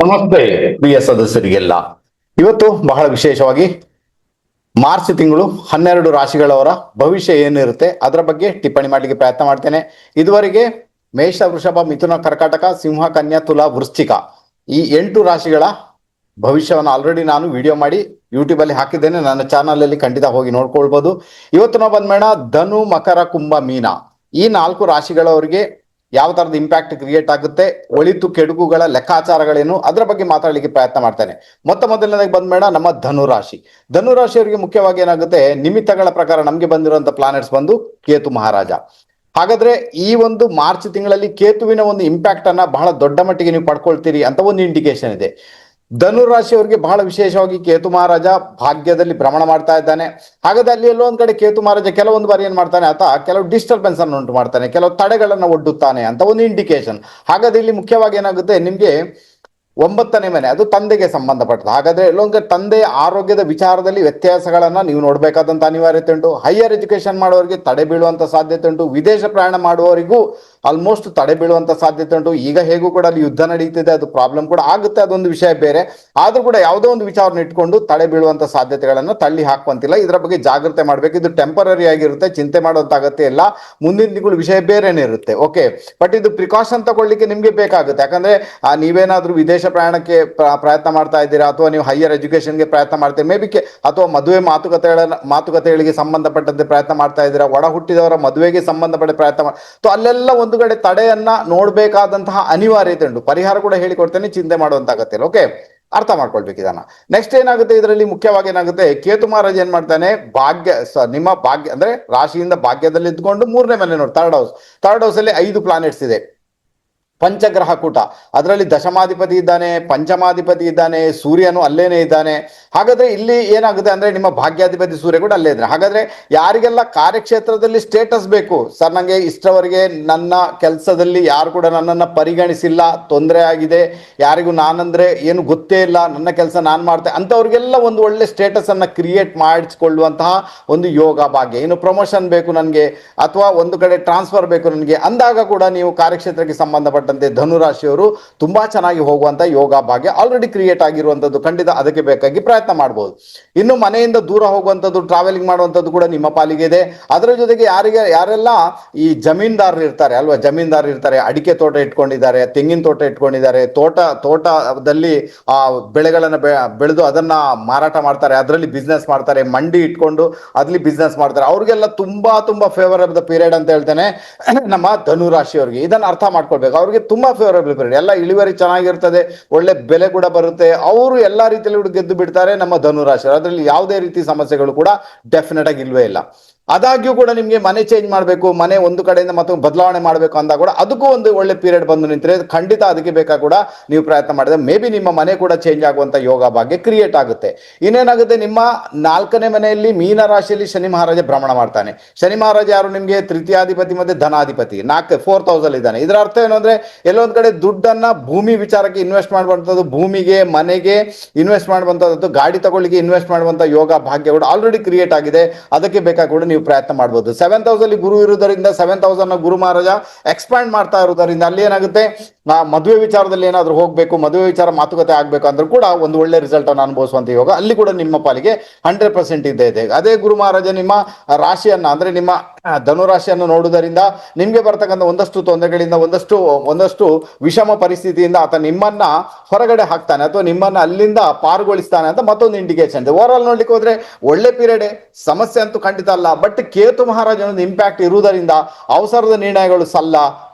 ನಮಸ್ತೆ ಪ್ರಿಯ ಸದಸ್ಯರಿಗೆಲ್ಲ. ಇವತ್ತು ಬಹಳ ವಿಶೇಷವಾಗಿ ಮಾರ್ಚ್ ತಿಂಗಳು 12 ರಾಶಿಗಳವರ ಭವಿಷ್ಯ ಏನಿರುತ್ತೆ ಅದರ ಬಗ್ಗೆ ಟಿಪ್ಪಣಿ ಮಾಡಲಿಕ್ಕೆ ಪ್ರಯತ್ನ ಮಾಡ್ತೇನೆ. ಇದುವರೆಗೆ ಮೇಷ, ವೃಷಭ, ಮಿಥುನ, ಕರ್ಕಾಟಕ, ಸಿಂಹ, ಕನ್ಯಾ, ತುಲಾ, ವೃಶ್ಚಿಕ ಈ 8 ರಾಶಿಗಳ ಭವಿಷ್ಯವನ್ನು ಆಲ್ರೆಡಿ ನಾನು ವಿಡಿಯೋ ಮಾಡಿ ಯೂಟ್ಯೂಬ್ ಅಲ್ಲಿ ಹಾಕಿದ್ದೇನೆ. ನನ್ನ ಚಾನಲ್ ಅಲ್ಲಿ ಖಂಡಿತ ಹೋಗಿ ನೋಡ್ಕೊಳ್ಬಹುದು. ಇವತ್ತು ನಾವು ಬಂದ್ಮೇಣ ಧನು, ಮಕರ, ಕುಂಭ, ಮೀನ ಈ 4 ರಾಶಿಗಳವರಿಗೆ ಯಾವ ತರದ ಇಂಪ್ಯಾಕ್ಟ್ ಕ್ರಿಯೇಟ್ ಆಗುತ್ತೆ, ಒಳಿತು ಕೆಡುಕುಗಳ ಲೆಕ್ಕಾಚಾರಗಳೇನು, ಅದರ ಬಗ್ಗೆ ಮಾತಾಡಲಿಕ್ಕೆ ಪ್ರಯತ್ನ ಮಾಡ್ತೇನೆ. ಮೊದಲನೇದಾಗಿ ಬಂದ್ಬೇಡ ನಮ್ಮ ಧನುರಾಶಿ. ಧನುರಾಶಿಯವರಿಗೆ ಮುಖ್ಯವಾಗಿ ಏನಾಗುತ್ತೆ, ನಿಮಿತ್ತಗಳ ಪ್ರಕಾರ ನಮ್ಗೆ ಬಂದಿರುವಂತ ಪ್ಲಾನೆಟ್ಸ್ ಬಂದು ಕೇತು ಮಹಾರಾಜ. ಹಾಗಾದ್ರೆ ಈ ಒಂದು ಮಾರ್ಚ್ ತಿಂಗಳಲ್ಲಿ ಕೇತುವಿನ ಒಂದು ಇಂಪ್ಯಾಕ್ಟ್ ಅನ್ನ ಬಹಳ ದೊಡ್ಡ ಮಟ್ಟಿಗೆ ನೀವು ಪಡ್ಕೊಳ್ತೀರಿ ಅಂತ ಒಂದು ಇಂಡಿಕೇಶನ್ ಇದೆ. ಧನುರಾಶಿಯವರಿಗೆ ಬಹಳ ವಿಶೇಷವಾಗಿ ಕೇತು ಮಹಾರಾಜ ಭಾಗ್ಯದಲ್ಲಿ ಭ್ರಮಣ ಮಾಡ್ತಾ ಇದ್ದಾನೆ. ಹಾಗಾದ್ರೆ ಅಲ್ಲಿ ಎಲ್ಲೋ ಒಂದ್ ಕಡೆ ಕೇತು ಮಹಾರಾಜ ಕೆಲವೊಂದು ಬಾರಿ ಏನ್ ಮಾಡ್ತಾನೆ, ಆತ ಕೆಲವು ಡಿಸ್ಟರ್ಬೆನ್ಸ್ ಅನ್ನು ಉಂಟು ಮಾಡ್ತಾನೆ, ಕೆಲವು ತಡೆಗಳನ್ನ ಒಡ್ಡುತ್ತಾನೆ ಅಂತ ಒಂದು ಇಂಡಿಕೇಶನ್. ಹಾಗಾದ್ರೆ ಇಲ್ಲಿ ಮುಖ್ಯವಾಗಿ ಏನಾಗುತ್ತೆ, ನಿಮ್ಗೆ 9ನೇ ಮನೆ ಅದು ತಂದೆಗೆ ಸಂಬಂಧಪಟ್ಟದ್ದು. ಹಾಗಾದ್ರೆ ಎಲ್ಲೊಂದು ತಂದೆಯ ಆರೋಗ್ಯದ ವಿಚಾರದಲ್ಲಿ ವ್ಯತ್ಯಾಸಗಳನ್ನ ನೀವು ನೋಡ್ಬೇಕಾದಂತ ಅನಿವಾರ್ಯತೆ ಉಂಟು. ಹೈಯರ್ ಎಜುಕೇಶನ್ ಮಾಡುವವರಿಗೆ ತಡೆ ಬೀಳುವಂತ ಸಾಧ್ಯತೆ ಉಂಟು. ವಿದೇಶ ಪ್ರಯಾಣ ಮಾಡುವವರಿಗೂ ಆಲ್ಮೋಸ್ಟ್ ತಡೆ ಬೀಳುವಂತ ಸಾಧ್ಯತೆ ಉಂಟು. ಈಗ ಹೇಗೂ ಕೂಡ ಅಲ್ಲಿ ಯುದ್ಧ ನಡೀತಿದೆ, ಅದು ಪ್ರಾಬ್ಲಮ್ ಕೂಡ ಆಗುತ್ತೆ, ಅದೊಂದು ವಿಷಯ ಬೇರೆ. ಆದ್ರೂ ಕೂಡ ಯಾವುದೋ ಒಂದು ವಿಚಾರನ ಇಟ್ಕೊಂಡು ತಡೆ ಬೀಳುವಂತ ಸಾಧ್ಯತೆಗಳನ್ನ ತಳ್ಳಿ ಹಾಕುವಂತಿಲ್ಲ. ಇದರ ಬಗ್ಗೆ ಜಾಗ್ರತೆ ಮಾಡ್ಬೇಕು. ಇದು ಟೆಂಪರರಿ ಆಗಿರುತ್ತೆ, ಚಿಂತೆ ಮಾಡುವಂತ ಅಗತ್ಯ ಇಲ್ಲ. ಮುಂದಿನ ತಿಂಗಳು ವಿಷಯ ಬೇರೆನೇ ಇರುತ್ತೆ. ಓಕೆ, ಬಟ್ ಇದು ಪ್ರಿಕಾಷನ್ ತಗೊಳ್ಳಿಕ್ಕೆ ನಿಮ್ಗೆ ಬೇಕಾಗುತ್ತೆ. ಯಾಕಂದ್ರೆ ನೀವೇನಾದ್ರೂ ವಿದೇಶ ಪ್ರಯಾಣಕ್ಕೆ ಪ್ರಯತ್ನ ಮಾಡ್ತಾ ಇದ್ದೀರಾ, ಅಥವಾ ನೀವು ಹೈಯರ್ ಎಜುಕೇಶನ್ಗೆ ಪ್ರಯತ್ನ ಮಾಡ್ತೀರಾ, ಮೇ ಬಿ ಅಥವಾ ಮದುವೆ ಮಾತುಕತೆಗಳಿಗೆ ಸಂಬಂಧಪಟ್ಟಂತೆ ಪ್ರಯತ್ನ ಮಾಡ್ತಾ ಇದ್ದೀರಾ, ಒಡ ಹುಟ್ಟಿದವರ ಮದುವೆಗೆ ಸಂಬಂಧಪಟ್ಟ ಪ್ರಯತ್ನ ಅಲ್ಲೆಲ್ಲ ಒಂದು ಕಡೆ ತಡೆಯನ್ನ ನೋಡ್ಬೇಕಾದಂತಹ ಅನಿವಾರ್ಯತೆ ಉಂಟು. ಪರಿಹಾರ ಕೂಡ ಹೇಳಿಕೊಡ್ತೇನೆ, ಚಿಂತೆ ಮಾಡುವಂತ ಅಗತ್ಯ ಇಲ್ಲ. ಓಕೆ, ಅರ್ಥ ಮಾಡ್ಕೊಳ್ಬೇಕು ಇದನ್ನ. ನೆಕ್ಸ್ಟ್ ಏನಾಗುತ್ತೆ, ಇದರಲ್ಲಿ ಮುಖ್ಯವಾಗಿ ಏನಾಗುತ್ತೆ, ಕೇತು ಮಹಾರಾಜ ಏನ್ ಮಾಡ್ತಾನೆ, ನಿಮ್ಮ ಭಾಗ್ಯ ಅಂದ್ರೆ ರಾಶಿಯಿಂದ ಭಾಗ್ಯದಲ್ಲಿ ಇದ್ಕೊಂಡು 3ನೇ ಮನೆ ನೋಡಿ, ಥರ್ಡ್ ಹೌಸ್ ಅಲ್ಲಿ 5 ಪ್ಲಾನೆಟ್ಸ್ ಇದೆ. ಪಂಚಗ್ರಹ ಕೂಟ, ಅದರಲ್ಲಿ ದಶಮಾಧಿಪತಿ ಇದ್ದಾನೆ, ಪಂಚಮಾಧಿಪತಿ ಇದ್ದಾನೆ, ಸೂರ್ಯನು ಅಲ್ಲೇನೆ ಇದ್ದಾನೆ. ಹಾಗಾದ್ರೆ ಇಲ್ಲಿ ಏನಾಗುತ್ತೆ ಅಂದ್ರೆ ನಿಮ್ಮ ಭಾಗ್ಯಾಧಿಪತಿ ಸೂರ್ಯ ಕೂಡ ಅಲ್ಲೇ ಇದ್ದಾನೆ. ಹಾಗಾದ್ರೆ ಯಾರಿಗೆಲ್ಲ ಕಾರ್ಯಕ್ಷೇತ್ರದಲ್ಲಿ ಸ್ಟೇಟಸ್ ಬೇಕು, ಸರ್ ನಂಗೆ ಇಷ್ಟವರೆಗೆ ನನ್ನ ಕೆಲಸದಲ್ಲಿ ಯಾರು ಕೂಡ ನನ್ನನ್ನು ಪರಿಗಣಿಸಿಲ್ಲ, ತೊಂದರೆ ಆಗಿದೆ, ಯಾರಿಗೂ ನಾನಂದ್ರೆ ಏನು ಗೊತ್ತೇ ಇಲ್ಲ, ನನ್ನ ಕೆಲಸ ನಾನು ಮಾಡ್ತೇನೆ ಅಂತವ್ರಿಗೆಲ್ಲ ಒಂದು ಒಳ್ಳೆ ಸ್ಟೇಟಸ್ ಅನ್ನ ಕ್ರಿಯೇಟ್ ಮಾಡಿಸ್ಕೊಳ್ಳುವಂತಹ ಒಂದು ಯೋಗ ಭಾಗ್ಯ. ಏನು ಪ್ರಮೋಷನ್ ಬೇಕು ನನಗೆ, ಅಥವಾ ಒಂದು ಕಡೆ ಟ್ರಾನ್ಸ್ಫರ್ ಬೇಕು ನನಗೆ ಅಂದಾಗ ಕೂಡ ನೀವು ಕಾರ್ಯಕ್ಷೇತ್ರಕ್ಕೆ ಸಂಬಂಧಪಟ್ಟ ಧನುರಾಶಿಯವರು ತುಂಬಾ ಚೆನ್ನಾಗಿ ಹೋಗುವಂತ ಯೋಗ ಭಾಗ್ಯ ಆಲ್ರೆಡಿ ಕ್ರಿಯೇಟ್ ಆಗಿರುವಂತದ್ದು. ಖಂಡಿತ ಅದಕ್ಕೆ ಬೇಕಾಗಿ ಪ್ರಯತ್ನ ಮಾಡಬಹುದು. ಇನ್ನು ಮನೆಯಿಂದ ದೂರ ಹೋಗುವಂಥದ್ದು, ಟ್ರಾವೆಲಿಂಗ್ ಮಾಡುವಂಥದ್ದು ಕೂಡ ನಿಮ್ಮ ಪಾಲಿಗೆ ಇದೆ. ಅದರ ಜೊತೆಗೆ ಯಾರೆಲ್ಲ ಈ ಜಮೀನ್ದಾರರು ಇರ್ತಾರೆ ಅಲ್ವಾ, ಜಮೀನ್ದಾರರು ಇರ್ತಾರೆ, ಅಡಿಕೆ ತೋಟ ಇಟ್ಕೊಂಡಿದ್ದಾರೆ, ತೆಂಗಿನ ತೋಟ ಇಟ್ಕೊಂಡಿದ್ದಾರೆ, ತೋಟದಲ್ಲಿ ಆ ಬೆಳೆಗಳನ್ನ ಬೆಳೆದು ಅದನ್ನ ಮಾರಾಟ ಮಾಡ್ತಾರೆ, ಅದರಲ್ಲಿ ಬಿಸ್ನೆಸ್ ಮಾಡ್ತಾರೆ, ಮಂಡಿ ಇಟ್ಕೊಂಡು ಅದ್ರಲ್ಲಿ ಬಿಸ್ನೆಸ್ ಮಾಡ್ತಾರೆ, ಅವ್ರಿಗೆಲ್ಲ ತುಂಬಾ ಫೇವರಬಲ್ ಪೀರಿಯಡ್ ಅಂತ ಹೇಳ್ತೇನೆ ನಮ್ಮ ಧನುರಾಶಿಯವರಿಗೆ. ಇದನ್ನ ಅರ್ಥ ಮಾಡ್ಕೊಳ್ಬೇಕು. ಅವ್ರಿಗೆ ತುಂಬಾ ಫೇವರಬಲ್ ಪೀರಿಯಡ್, ಎಲ್ಲ ಇಳುವರಿ ಚೆನ್ನಾಗಿರ್ತದೆ, ಒಳ್ಳೆ ಬೆಲೆ ಕೂಡ ಬರುತ್ತೆ, ಅವರು ಎಲ್ಲಾ ರೀತಿಯಲ್ಲಿ ಗೆದ್ದು ಬಿಡ್ತಾರೆ ನಮ್ಮ ಧನುರಾಶಿ. ಅದರಲ್ಲಿ ಯಾವುದೇ ರೀತಿ ಸಮಸ್ಯೆಗಳು ಕೂಡ ಡೆಫಿನೆಟ್ ಆಗಿ ಇಲ್ವೇ ಇಲ್ಲ. ಆದಾಗ್ಯೂ ಕೂಡ ನಿಮ್ಗೆ ಮನೆ ಚೇಂಜ್ ಮಾಡಬೇಕು, ಮನೆ ಒಂದು ಕಡೆಯಿಂದ ಮತ್ತೊಂದು ಬದಲಾವಣೆ ಮಾಡಬೇಕು ಅಂದಾಗ ಕೂಡ ಅದಕ್ಕೂ ಒಂದು ಒಳ್ಳೆ ಪೀರಿಯಡ್ ಬಂದು ನಿಂತರೆ ಖಂಡಿತ ಅದಕ್ಕೆ ಬೇಕಾ ಕೂಡ ನೀವು ಪ್ರಯತ್ನ ಮಾಡಿದ್ರೆ ಮೇ ಬಿ ನಿಮ್ಮ ಮನೆ ಕೂಡ ಚೇಂಜ್ ಆಗುವಂತ ಯೋಗ ಭಾಗ್ಯ ಕ್ರಿಯೇಟ್ ಆಗುತ್ತೆ. ಇನ್ನೇನಾಗುತ್ತೆ, ನಿಮ್ಮ 4ನೇ ಮನೆಯಲ್ಲಿ ಮೀನ ರಾಶಿಯಲ್ಲಿ ಶನಿ ಮಹಾರಾಜ ಭ್ರಮಣ ಮಾಡ್ತಾನೆ. ಶನಿ ಮಹಾರಾಜ ಯಾರು, ನಿಮ್ಗೆ ತೃತೀಯಾಧಿಪತಿ ಮತ್ತೆ ಧನಾಧಿಪತಿ, 4th ಹೌಸ್ ಅಲ್ಲಿ ಇದ್ದಾನೆ. ಇದರ ಅರ್ಥ ಏನು ಅಂದ್ರೆ ಎಲ್ಲೊಂದ್ ಕಡೆ ದುಡ್ಡನ್ನ ಭೂಮಿ ವಿಚಾರಕ್ಕೆ ಇನ್ವೆಸ್ಟ್ ಮಾಡುವಂಥದ್ದು, ಭೂಮಿಗೆ ಮನೆಗೆ ಇನ್ವೆಸ್ಟ್ ಮಾಡುವಂಥದ್ದು, ಗಾಡಿ ತಗೊಳ್ಳಿಕ್ಕೆ ಇನ್ವೆಸ್ಟ್ ಮಾಡುವಂತ ಯೋಗ ಭಾಗ್ಯ ಕೂಡ ಆಲ್ರೆಡಿ ಕ್ರಿಯೇಟ್ ಆಗಿದೆ. ಅದಕ್ಕೆ ಬೇಕಾ ಕೂಡ ನೀವು ಪ್ರಯತ್ನ ಮಾಡಬಹುದು. 7th ಹೌಸ್ ಅಲ್ಲಿ ಗುರು ಇರುವುದರಿಂದ 7th ಹೌಸ್ ಅನ್ನ ಗುರು ಮಹಾರಾಜ ಎಕ್ಸ್ಪ್ಯಾಂಡ್ ಮಾಡ್ತಾ ಇರುವುದರಿಂದ ಅಲ್ಲಿ ಏನಾಗುತ್ತೆ, ಮದುವೆ ವಿಚಾರದಲ್ಲಿ ಏನಾದ್ರೂ ಹೋಗ್ಬೇಕು, ಮದುವೆ ವಿಚಾರ ಮಾತುಕತೆ ಆಗ್ಬೇಕು ಅಂದ್ರೂ ಕೂಡ ಒಂದು ಒಳ್ಳೆ ರಿಸಲ್ಟ್ ಅನ್ನು ಅನುಭವಿಸುವಂತ ಯೋಗ ಅಲ್ಲಿ ಕೂಡ ನಿಮ್ಮ ಪಾಲಿಗೆ 100% ಇದ್ದೇ ಇದೆ. ಅದೇ ಗುರು ಮಹಾರಾಜ ನಿಮ್ಮ ರಾಶಿಯನ್ನ ಅಂದ್ರೆ ನಿಮ್ಮ ಧನುರಾಶಿಯನ್ನು ನೋಡುವುದರಿಂದ ನಿಮ್ಗೆ ಬರ್ತಕ್ಕಂಥ ಒಂದಷ್ಟು ತೊಂದರೆಗಳಿಂದ, ಒಂದಷ್ಟು ವಿಷಮ ಪರಿಸ್ಥಿತಿಯಿಂದ ಆತ ನಿಮ್ಮನ್ನ ಹೊರಗಡೆ ಹಾಕ್ತಾನೆ ಅಥವಾ ನಿಮ್ಮನ್ನ ಅಲ್ಲಿಂದ ಪಾರುಗೊಳಿಸ್ತಾನೆ ಅಂತ ಮತ್ತೊಂದು ಇಂಡಿಕೇಶನ್ ಇದೆ. ಓವರ್ ಆಲ್ ನೋಡ್ಲಿಕ್ಕೆ ಹೋದ್ರೆ ಒಳ್ಳೆ ಪೀರಿಯಡ್, ಸಮಸ್ಯೆ ಅಂತೂ ಖಂಡಿತ ಅಲ್ಲ. ಬಟ್ ಕೇತು ಮಹಾರಾಜನ ಇಂಪ್ಯಾಕ್ಟ್ ಇರುವುದರಿಂದ ಅವಸರದ ನಿರ್ಣಯಗಳು ಸಲ್ಲ,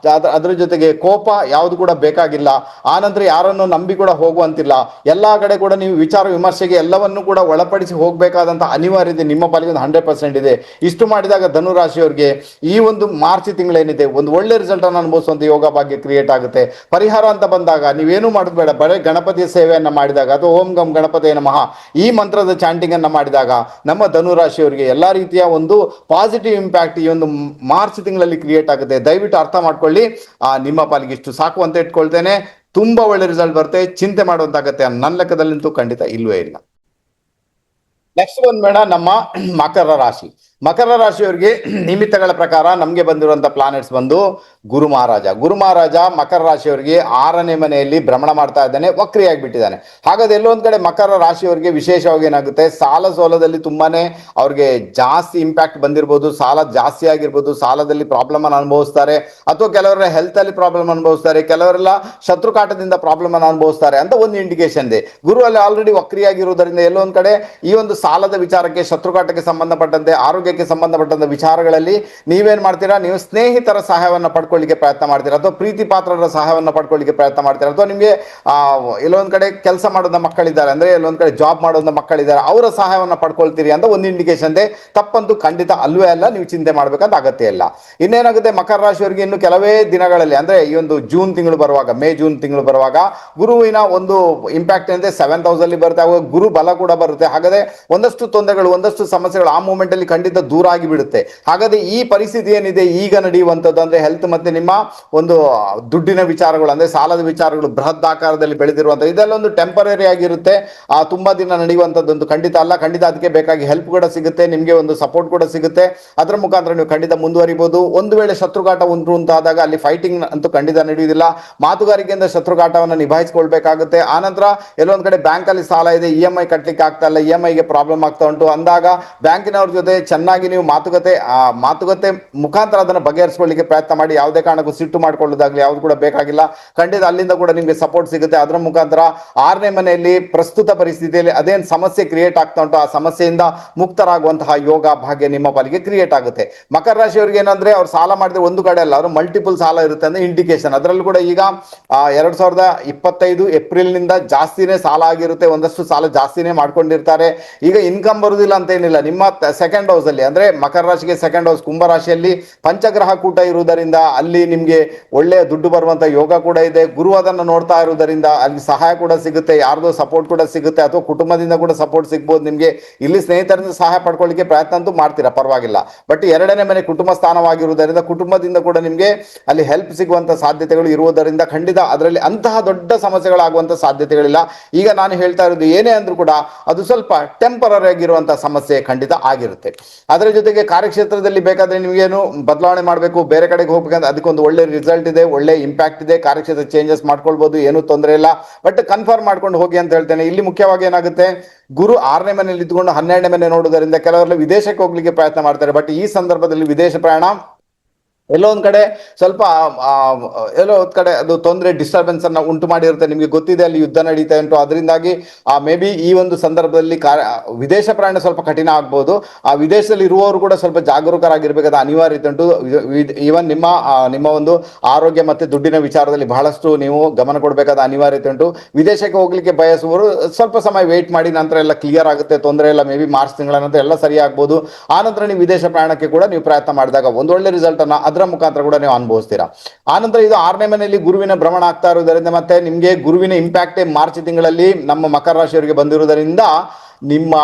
ಅದರ ಜೊತೆಗೆ ಕೋಪ ಯಾವುದು ಕೂಡ ಬೇಕಾಗಿಲ್ಲ, ಆನಂತರ ಯಾರನ್ನು ನಂಬಿ ಕೂಡ ಹೋಗುವಂತಿಲ್ಲ. ಎಲ್ಲಾ ಕಡೆ ಕೂಡ ನೀವು ವಿಚಾರ ವಿಮರ್ಶೆಗೆ ಎಲ್ಲವನ್ನೂ ಕೂಡ ಒಳಪಡಿಸಿ ಹೋಗ್ಬೇಕಾದಂತ ಅನಿವಾರ್ಯತೆ ನಿಮ್ಮ ಪಾಲಿಗೆ 100% ಇದೆ. ಇಷ್ಟು ಮಾಡಿದಾಗ ಧನುರಾಶಿಯವರಿಗೆ ಈ ಒಂದು ಮಾರ್ಚ್ ತಿಂಗಳೇನಿದೆ ಒಂದು ಒಳ್ಳೆ ರಿಸಲ್ಟ್ ಅನ್ನು ಅನುಭವಿಸುವಂತ ಯೋಗ ಭಾಗ್ಯ ಕ್ರಿಯೇಟ್ ಆಗುತ್ತೆ. ಪರಿಹಾರ ಅಂತ ಬಂದಾಗ ನೀವೇನು ಮಾಡೋದು ಬೇಡ, ಬರೀ ಗಣಪತಿಯ ಸೇವೆಯನ್ನ ಮಾಡಿದಾಗ ಅಥವಾ ಓಂ ಗಂ ಗಣಪತಿಯ ನಮಃ ಈ ಮಂತ್ರದ ಚಾಂಟಿಂಗ್ ಅನ್ನ ಮಾಡಿದಾಗ ನಮ್ಮ ಧನುರಾಶಿಯವರಿಗೆ ಎಲ್ಲಾ ರೀತಿಯ ಒಂದು ಪಾಸಿಟಿವ್ ಇಂಪ್ಯಾಕ್ಟ್ ಈ ಒಂದು ಮಾರ್ಚ್ ತಿಂಗಳಲ್ಲಿ ಕ್ರಿಯೇಟ್ ಆಗುತ್ತೆ. ದಯವಿಟ್ಟು ಅರ್ಥ ಮಾಡ್ಕೊಳ್ಳಿ. ನಿಮ್ಮ ಪಾಲಿಗೆ ಇಷ್ಟು ಸಾಕು ಅಂತ ಇಟ್ಕೊಳ್ತೇನೆ. ತುಂಬಾ ಒಳ್ಳೆ ರಿಸಲ್ಟ್ ಬರುತ್ತೆ, ಚಿಂತೆ ಮಾಡುವಂತಾಗತ್ತೆ ನನ್ನ ಲೆಕ್ಕದಲ್ಲಂತೂ ಖಂಡಿತ ಇಲ್ವೇ ಇಲ್ಲ. ನೆಕ್ಸ್ಟ್ ಬಂದ್ಬೇಡ ನಮ್ಮ ಮಕರ ರಾಶಿ. ಮಕರ ರಾಶಿಯವರಿಗೆ ನಿಮಿತ್ತಗಳ ಪ್ರಕಾರ ನಮಗೆ ಬಂದಿರುವಂತ ಪ್ಲಾನೆಟ್ಸ್ ಬಂದು ಗುರು ಮಹಾರಾಜ ಮಕರ ರಾಶಿಯವರಿಗೆ 6ನೇ ಮನೆಯಲ್ಲಿ ಭ್ರಮಣ ಮಾಡ್ತಾ ಇದ್ದಾನೆ, ವಕ್ರಿಯಾಗಿ ಬಿಟ್ಟಿದ್ದಾನೆ. ಹಾಗಾದ್ರೆ ಎಲ್ಲೊಂದ್ ಕಡೆ ಮಕರ ರಾಶಿಯವರಿಗೆ ವಿಶೇಷವಾಗಿ ಏನಾಗುತ್ತೆ, ಸಾಲ ಸೋಲದಲ್ಲಿ ತುಂಬಾನೇ ಅವ್ರಿಗೆ ಜಾಸ್ತಿ ಇಂಪ್ಯಾಕ್ಟ್ ಬಂದಿರಬಹುದು, ಸಾಲ ಜಾಸ್ತಿ ಆಗಿರ್ಬೋದು, ಸಾಲದಲ್ಲಿ ಪ್ರಾಬ್ಲಮ್ ಅನ್ನು ಅನುಭವಿಸ್ತಾರೆ, ಅಥವಾ ಕೆಲವರ ಹೆಲ್ತ್ ಅಲ್ಲಿ ಪ್ರಾಬ್ಲಮ್ ಅನುಭವಿಸ್ತಾರೆ, ಕೆಲವರೆಲ್ಲ ಶತ್ರುಕಾಟದಿಂದ ಪ್ರಾಬ್ಲಮ್ ಅನ್ನು ಅನುಭವಿಸ್ತಾರೆ ಅಂತ ಒಂದು ಇಂಡಿಕೇಶನ್ ಇದೆ. ಗುರು ಅಲ್ಲಿ ಆಲ್ರೆಡಿ ವಕ್ರಿಯಾಗಿರುವುದರಿಂದ ಎಲ್ಲೊಂದ್ ಕಡೆ ಈ ಒಂದು ಸಾಲದ ವಿಚಾರಕ್ಕೆ, ಶತ್ರುಕಾಟಕ್ಕೆ ಸಂಬಂಧಪಟ್ಟಂತೆ, ಆರೋಗ್ಯಕ್ಕೆ ಸಂಬಂಧಪಟ್ಟಂತ ವಿಚಾರಗಳಲ್ಲಿ ನೀವೇನ್ ಮಾಡ್ತೀರಾ, ನೀವು ಸ್ನೇಹಿತರ ಸಹಾಯವನ್ನು ಪಡ್ಕೊಳ್ಳಿಕ್ಕೆ ಪ್ರಯತ್ನ ಮಾಡ್ತೀರಾ, ಅಥವಾ ಪ್ರೀತಿ ಪಾತ್ರರ ಸಹಾಯವನ್ನು ಪಡ್ಕೊಳ್ಳಿಕ್ಕೆ ಪ್ರಯತ್ನ ಮಾಡ್ತೀರಾ, ಅಥವಾ ನಿಮಗೆ ಎಲ್ಲೊಂದ್ ಕಡೆ ಕೆಲಸ ಮಾಡೋದ ಮಕ್ಕಳಿದ್ದಾರೆ ಅಂದ್ರೆ, ಎಲ್ಲೊಂದ್ ಕಡೆ ಜಾಬ್ ಮಾಡೋದ ಮಕ್ಕಳಿದ್ದಾರೆ, ಅವರ ಸಹಾಯವನ್ನು ಪಡ್ಕೊಳ್ತೀರಿ ಅಂತ ಒಂದು ಇಂಡಿಕೇಶನ್ ಇದೆ. ತಪ್ಪಂತೂ ಖಂಡಿತ ಅಲ್ವೇ ಅಲ್ಲ, ನೀವು ಚಿಂತೆ ಮಾಡ್ಬೇಕಂತ ಅಗತ್ಯ ಇಲ್ಲ. ಇನ್ನೇನಾಗುತ್ತೆ, ಮಕರ ರಾಶಿಯವರಿಗೆ ಇನ್ನು ಕೆಲವೇ ದಿನಗಳಲ್ಲಿ ಅಂದ್ರೆ ಈ ಒಂದು ಜೂನ್ ತಿಂಗಳು ಬರುವಾಗ, ಜೂನ್ ತಿಂಗಳು ಬರುವಾಗ ಗುರುವಿನ ಒಂದು ಇಂಪ್ಯಾಕ್ಟ್ ಏನಿದೆ 7th ಹೌಸ್ ಅಲ್ಲಿ ಬರುತ್ತೆ, ಅವಾಗ ಗುರು ಬಲ ಕೂಡ ಬರುತ್ತೆ. ಹಾಗಾದ್ರೆ ಒಂದಷ್ಟು ತೊಂದರೆಗಳು, ಒಂದಷ್ಟು ಸಮಸ್ಯೆಗಳು ಆ ಮೂಮೆಂಟ್ ಅಲ್ಲಿ ಖಂಡಿತ ದೂರ ಆಗಿಬಿಡುತ್ತೆ. ಹಾಗಾದ್ರೆ ಈ ಪರಿಸ್ಥಿತಿ ಏನಿದೆ ಈಗ ನಡೆಯುವಂಥದ್ದು ಅಂದ್ರೆ ಹೆಲ್ತ್ ಮತ್ತೆ ನಿಮ್ಮ ಒಂದು ದುಡ್ಡಿನ ವಿಚಾರಗಳು ಅಂದ್ರೆ ಸಾಲದ ವಿಚಾರಗಳು ಬೃಹತ್ ಆಕಾರದಲ್ಲಿ ಬೆಳೆದಿರುವಂತಹ ಇದೆಲ್ಲ ಒಂದು ಟೆಂಪರರಿ ಆಗಿರುತ್ತೆ, ತುಂಬಾ ದಿನ ನಡೆಯುವಂಥದ್ದು ಖಂಡಿತ ಅಲ್ಲ. ಖಂಡಿತ ಅದಕ್ಕೆ ಬೇಕಾಗಿ ಹೆಲ್ಪ್ ಕೂಡ ಸಿಗುತ್ತೆ, ನಿಮಗೆ ಒಂದು ಸಪೋರ್ಟ್ ಕೂಡ ಸಿಗುತ್ತೆ, ಅದರ ಮುಖಾಂತರ ನೀವು ಖಂಡಿತ ಮುಂದುವರಿಬಹುದು. ಒಂದು ವೇಳೆ ಶತ್ರುಘಾಟ ಉಂಟು ಅಂತಾದಾಗ ಅಲ್ಲಿ ಫೈಟಿಂಗ್ ಅಂತೂ ಖಂಡಿತ ನಡೆಯುವುದಿಲ್ಲ, ಮಾತುಗಾರಿಕೆಯಿಂದ ಶತ್ರುಘಾಟವನ್ನು ನಿಭಾಯಿಸಿಕೊಳ್ಬೇಕಾಗುತ್ತೆ. ಆನಂತರ ಎಲ್ಲೊಂದ್ ಕಡೆ ಬ್ಯಾಂಕ್ ಅಲ್ಲಿ ಸಾಲ ಇದೆ, EMI ಕಟ್ಲಿಕ್ಕೆ ಆಗ್ತಾ ಇಲ್ಲ, EMI ಗೆ ಪ್ರಾಬ್ಲಮ್ ಆಗ್ತಾ ಉಂಟು ಅಂದಾಗ ಬ್ಯಾಂಕಿನವ್ರ ಜೊತೆ ಚೆನ್ನಾಗಿ ನೀವು ಮಾತುಕತೆ ಮುಖಾಂತರ ಅದನ್ನು ಬಗೆಹರಿಸಿಕೊಳ್ಳಿಕ್ಕೆ ಪ್ರಯತ್ನ ಮಾಡಿ. ಯಾವುದೇ ಕಾರಣಕ್ಕೂ ಸಿಟ್ಟು ಮಾಡ್ಕೊಳ್ಳೋದಾಗ್ಲಿ ಯಾವ್ದು ಕೂಡ ಬೇಕಾಗಿಲ್ಲ, ಖಂಡಿತ ಅಲ್ಲಿಂದ ಕೂಡ ನಿಮಗೆ ಸಪೋರ್ಟ್ ಸಿಗುತ್ತೆ. ಅದರ ಮುಖಾಂತರ 6ನೇ ಮನೆಯಲ್ಲಿ ಪ್ರಸ್ತುತ ಪರಿಸ್ಥಿತಿಯಲ್ಲಿ ಅದೇನ್ ಸಮಸ್ಯೆ ಕ್ರಿಯೇಟ್ ಆಗ್ತಾ ಉಂಟು, ಆ ಸಮಸ್ಯೆಯಿಂದ ಮುಕ್ತರಾಗುವಂತಹ ಯೋಗ ಭಾಗ್ಯ ನಿಮ್ಮ ಪಾಲಿಗೆ ಕ್ರಿಯೇಟ್ ಆಗುತ್ತೆ. ಮಕರ ರಾಶಿಯವರಿಗೆ ಏನಂದ್ರೆ, ಅವ್ರು ಸಾಲ ಮಾಡಿದ್ರೆ ಒಂದು ಕಡೆ ಅಲ್ಲ, ಅವರು ಮಲ್ಟಿಪಲ್ ಸಾಲ ಇರುತ್ತೆ ಅಂದ್ರೆ ಇಂಡಿಕೇಶನ್. ಅದರಲ್ಲೂ ಕೂಡ ಈಗ 2025 ಏಪ್ರಿಲ್ ನಿಂದ ಜಾಸ್ತಿನೇ ಸಾಲ ಆಗಿರುತ್ತೆ, ಒಂದಷ್ಟು ಸಾಲ ಜಾಸ್ತಿನೇ ಮಾಡ್ಕೊಂಡಿರ್ತಾರೆ. ಈಗ ಇನ್ಕಮ್ ಬರುದಿಲ್ಲ ಅಂತ ಏನಿಲ್ಲ, ನಿಮ್ಮ 2nd ಹೌಸ್ ಅಲ್ಲಿ ಅಂದ್ರೆ ಮಕರ ರಾಶಿಗೆ 2nd ಹೌಸ್ ಕುಂಭ ರಾಶಿಯಲ್ಲಿ ಪಂಚಗ್ರಹ ಕೂಟ ಇರುವುದರಿಂದ ಅಲ್ಲಿ ನಿಮ್ಗೆ ಒಳ್ಳೆಯ ದುಡ್ಡು ಬರುವಂತ ಯೋಗ ಕೂಡ ಇದೆ. ಗುರು ಅದನ್ನು ನೋಡ್ತಾ ಇರುವುದರಿಂದ ಅಲ್ಲಿ ಸಹಾಯ ಕೂಡ ಸಿಗುತ್ತೆ, ಯಾರ್ದೋ ಸಪೋರ್ಟ್ ಕೂಡ ಸಿಗುತ್ತೆ, ಅಥವಾ ಕುಟುಂಬದಿಂದ ಕೂಡ ಸಪೋರ್ಟ್ ಸಿಗ್ಬೋದು ನಿಮ್ಗೆ. ಇಲ್ಲಿ ಸ್ನೇಹಿತರಿಂದ ಸಹಾಯ ಪಡ್ಕೊಳ್ಳಿಕ್ಕೆ ಪ್ರಯತ್ನ ಅಂತೂ ಮಾಡ್ತೀರಾ, ಪರವಾಗಿಲ್ಲ. ಬಟ್ 2ನೇ ಮನೆ ಕುಟುಂಬ ಸ್ಥಾನವಾಗಿರುವುದರಿಂದ ಕುಟುಂಬದಿಂದ ಕೂಡ ನಿಮ್ಗೆ ಅಲ್ಲಿ ಹೆಲ್ಪ್ ಸಿಗುವಂತ ಸಾಧ್ಯತೆಗಳು ಇರುವುದರಿಂದ ಖಂಡಿತ ಅದರಲ್ಲಿ ಅಂತಹ ದೊಡ್ಡ ಸಮಸ್ಯೆಗಳಾಗುವಂತ ಸಾಧ್ಯತೆಗಳಿಲ್ಲ. ಈಗ ನಾನು ಹೇಳ್ತಾ ಇರೋದು ಏನೇ ಅಂದ್ರೂ ಕೂಡ ಅದು ಸ್ವಲ್ಪ ಟೆಂಪರರಿ ಆಗಿರುವಂತಹ ಸಮಸ್ಯೆ ಖಂಡಿತ ಆಗಿರುತ್ತೆ. ಅದರ ಜೊತೆಗೆ ಕಾರ್ಯಕ್ಷೇತ್ರದಲ್ಲಿ ಬೇಕಾದ್ರೆ ನಿಮಗೇನು ಬದಲಾವಣೆ ಮಾಡಬೇಕು, ಬೇರೆ ಕಡೆಗೆ ಹೋಗ್ಬೇಕಂದ್ರೆ ಅದಕ್ಕೊಂದು ಒಳ್ಳೆ ರಿಸಲ್ಟ್ ಇದೆ, ಒಳ್ಳೆ ಇಂಪ್ಯಾಕ್ಟ್ ಇದೆ, ಕಾರ್ಯಕ್ಷೇತ್ರ ಚೇಂಜಸ್ ಮಾಡ್ಕೊಳ್ಬಹುದು, ಏನೂ ತೊಂದರೆ ಇಲ್ಲ. ಬಟ್ ಕನ್ಫರ್ಮ್ ಮಾಡ್ಕೊಂಡು ಹೋಗಿ ಅಂತ ಹೇಳ್ತೇನೆ. ಇಲ್ಲಿ ಮುಖ್ಯವಾಗಿ ಏನಾಗುತ್ತೆ, ಗುರು 6ನೇ ಮನೆಯಲ್ಲಿ ಇದ್ದುಕೊಂಡು 12ನೇ ಮನೆ ನೋಡುವುದರಿಂದ ಕೆಲವರೆಲ್ಲ ವಿದೇಶಕ್ಕೆ ಹೋಗ್ಲಿಕ್ಕೆ ಪ್ರಯತ್ನ ಮಾಡ್ತಾರೆ. ಬಟ್ ಈ ಸಂದರ್ಭದಲ್ಲಿ ವಿದೇಶ ಪ್ರಯಾಣ ಎಲ್ಲೋ ಒಂದ್ ಕಡೆ ಸ್ವಲ್ಪ ಎಲ್ಲೋ ಒಂದ್ ಕಡೆ ಅದು ತೊಂದರೆ, ಡಿಸ್ಟರ್ಬೆನ್ಸ್ ಅನ್ನ ಉಂಟು ಮಾಡಿರುತ್ತೆ. ನಿಮ್ಗೆ ಗೊತ್ತಿದೆ ಅಲ್ಲಿ ಯುದ್ಧ ನಡೀತಾ ಉಂಟು, ಅದರಿಂದಾಗಿ ಮೇ ಬಿ ಈ ಒಂದು ಸಂದರ್ಭದಲ್ಲಿ ವಿದೇಶ ಪ್ರಯಾಣ ಸ್ವಲ್ಪ ಕಠಿಣ ಆಗ್ಬೋದು. ಆ ವಿದೇಶದಲ್ಲಿ ಇರುವವರು ಕೂಡ ಸ್ವಲ್ಪ ಜಾಗರೂಕರಾಗಿರ್ಬೇಕಾದ ಅನಿವಾರ್ಯತೆ ಉಂಟು. ಈವನ್ ನಿಮ್ಮ ಒಂದು ಆರೋಗ್ಯ ಮತ್ತೆ ದುಡ್ಡಿನ ವಿಚಾರದಲ್ಲಿ ಬಹಳಷ್ಟು ನೀವು ಗಮನ ಕೊಡಬೇಕಾದ ಅನಿವಾರ್ಯತೆ ಉಂಟು. ವಿದೇಶಕ್ಕೆ ಹೋಗ್ಲಿಕ್ಕೆ ಬಯಸುವವರು ಸ್ವಲ್ಪ ಸಮಯ ವೇಟ್ ಮಾಡಿ, ನಂತರ ಎಲ್ಲ ಕ್ಲಿಯರ್ ಆಗುತ್ತೆ, ತೊಂದರೆ ಇಲ್ಲ. ಮೇ ಬಿ ಮಾರ್ಚ್ ತಿಂಗಳ ನಂತರ ಎಲ್ಲ ಸರಿ ಆಗ್ಬೋದು. ಆ ನಂತರ ನೀವು ವಿದೇಶ ಪ್ರಯಾಣಕ್ಕೆ ಕೂಡ ನೀವು ಪ್ರಯತ್ನ ಮಾಡಿದಾಗ ಒಂದೊಳ್ಳೆ ರಿಸಲ್ಟ್ ಅನ್ನ ಅದರ ಮುಖಾಂತರ ಕೂಡ ನೀವು ಅನುಭವಿಸ್ತೀರಾ. ಆನಂತರ ಇದು 6ನೇ ಮನೆಯಲ್ಲಿ ಗುರುವಿನ ಭ್ರಮಣ ಆಗ್ತಾ ಇರುವುದರಿಂದ ಮತ್ತೆ ನಿಮಗೆ ಗುರುವಿನ ಇಂಪ್ಯಾಕ್ಟ್ ಮಾರ್ಚ್ ತಿಂಗಳಲ್ಲಿ ನಮ್ಮ ಮಕರ ರಾಶಿಯವರಿಗೆ ಬಂದಿರುವುದರಿಂದ ನಿಮ್ಮ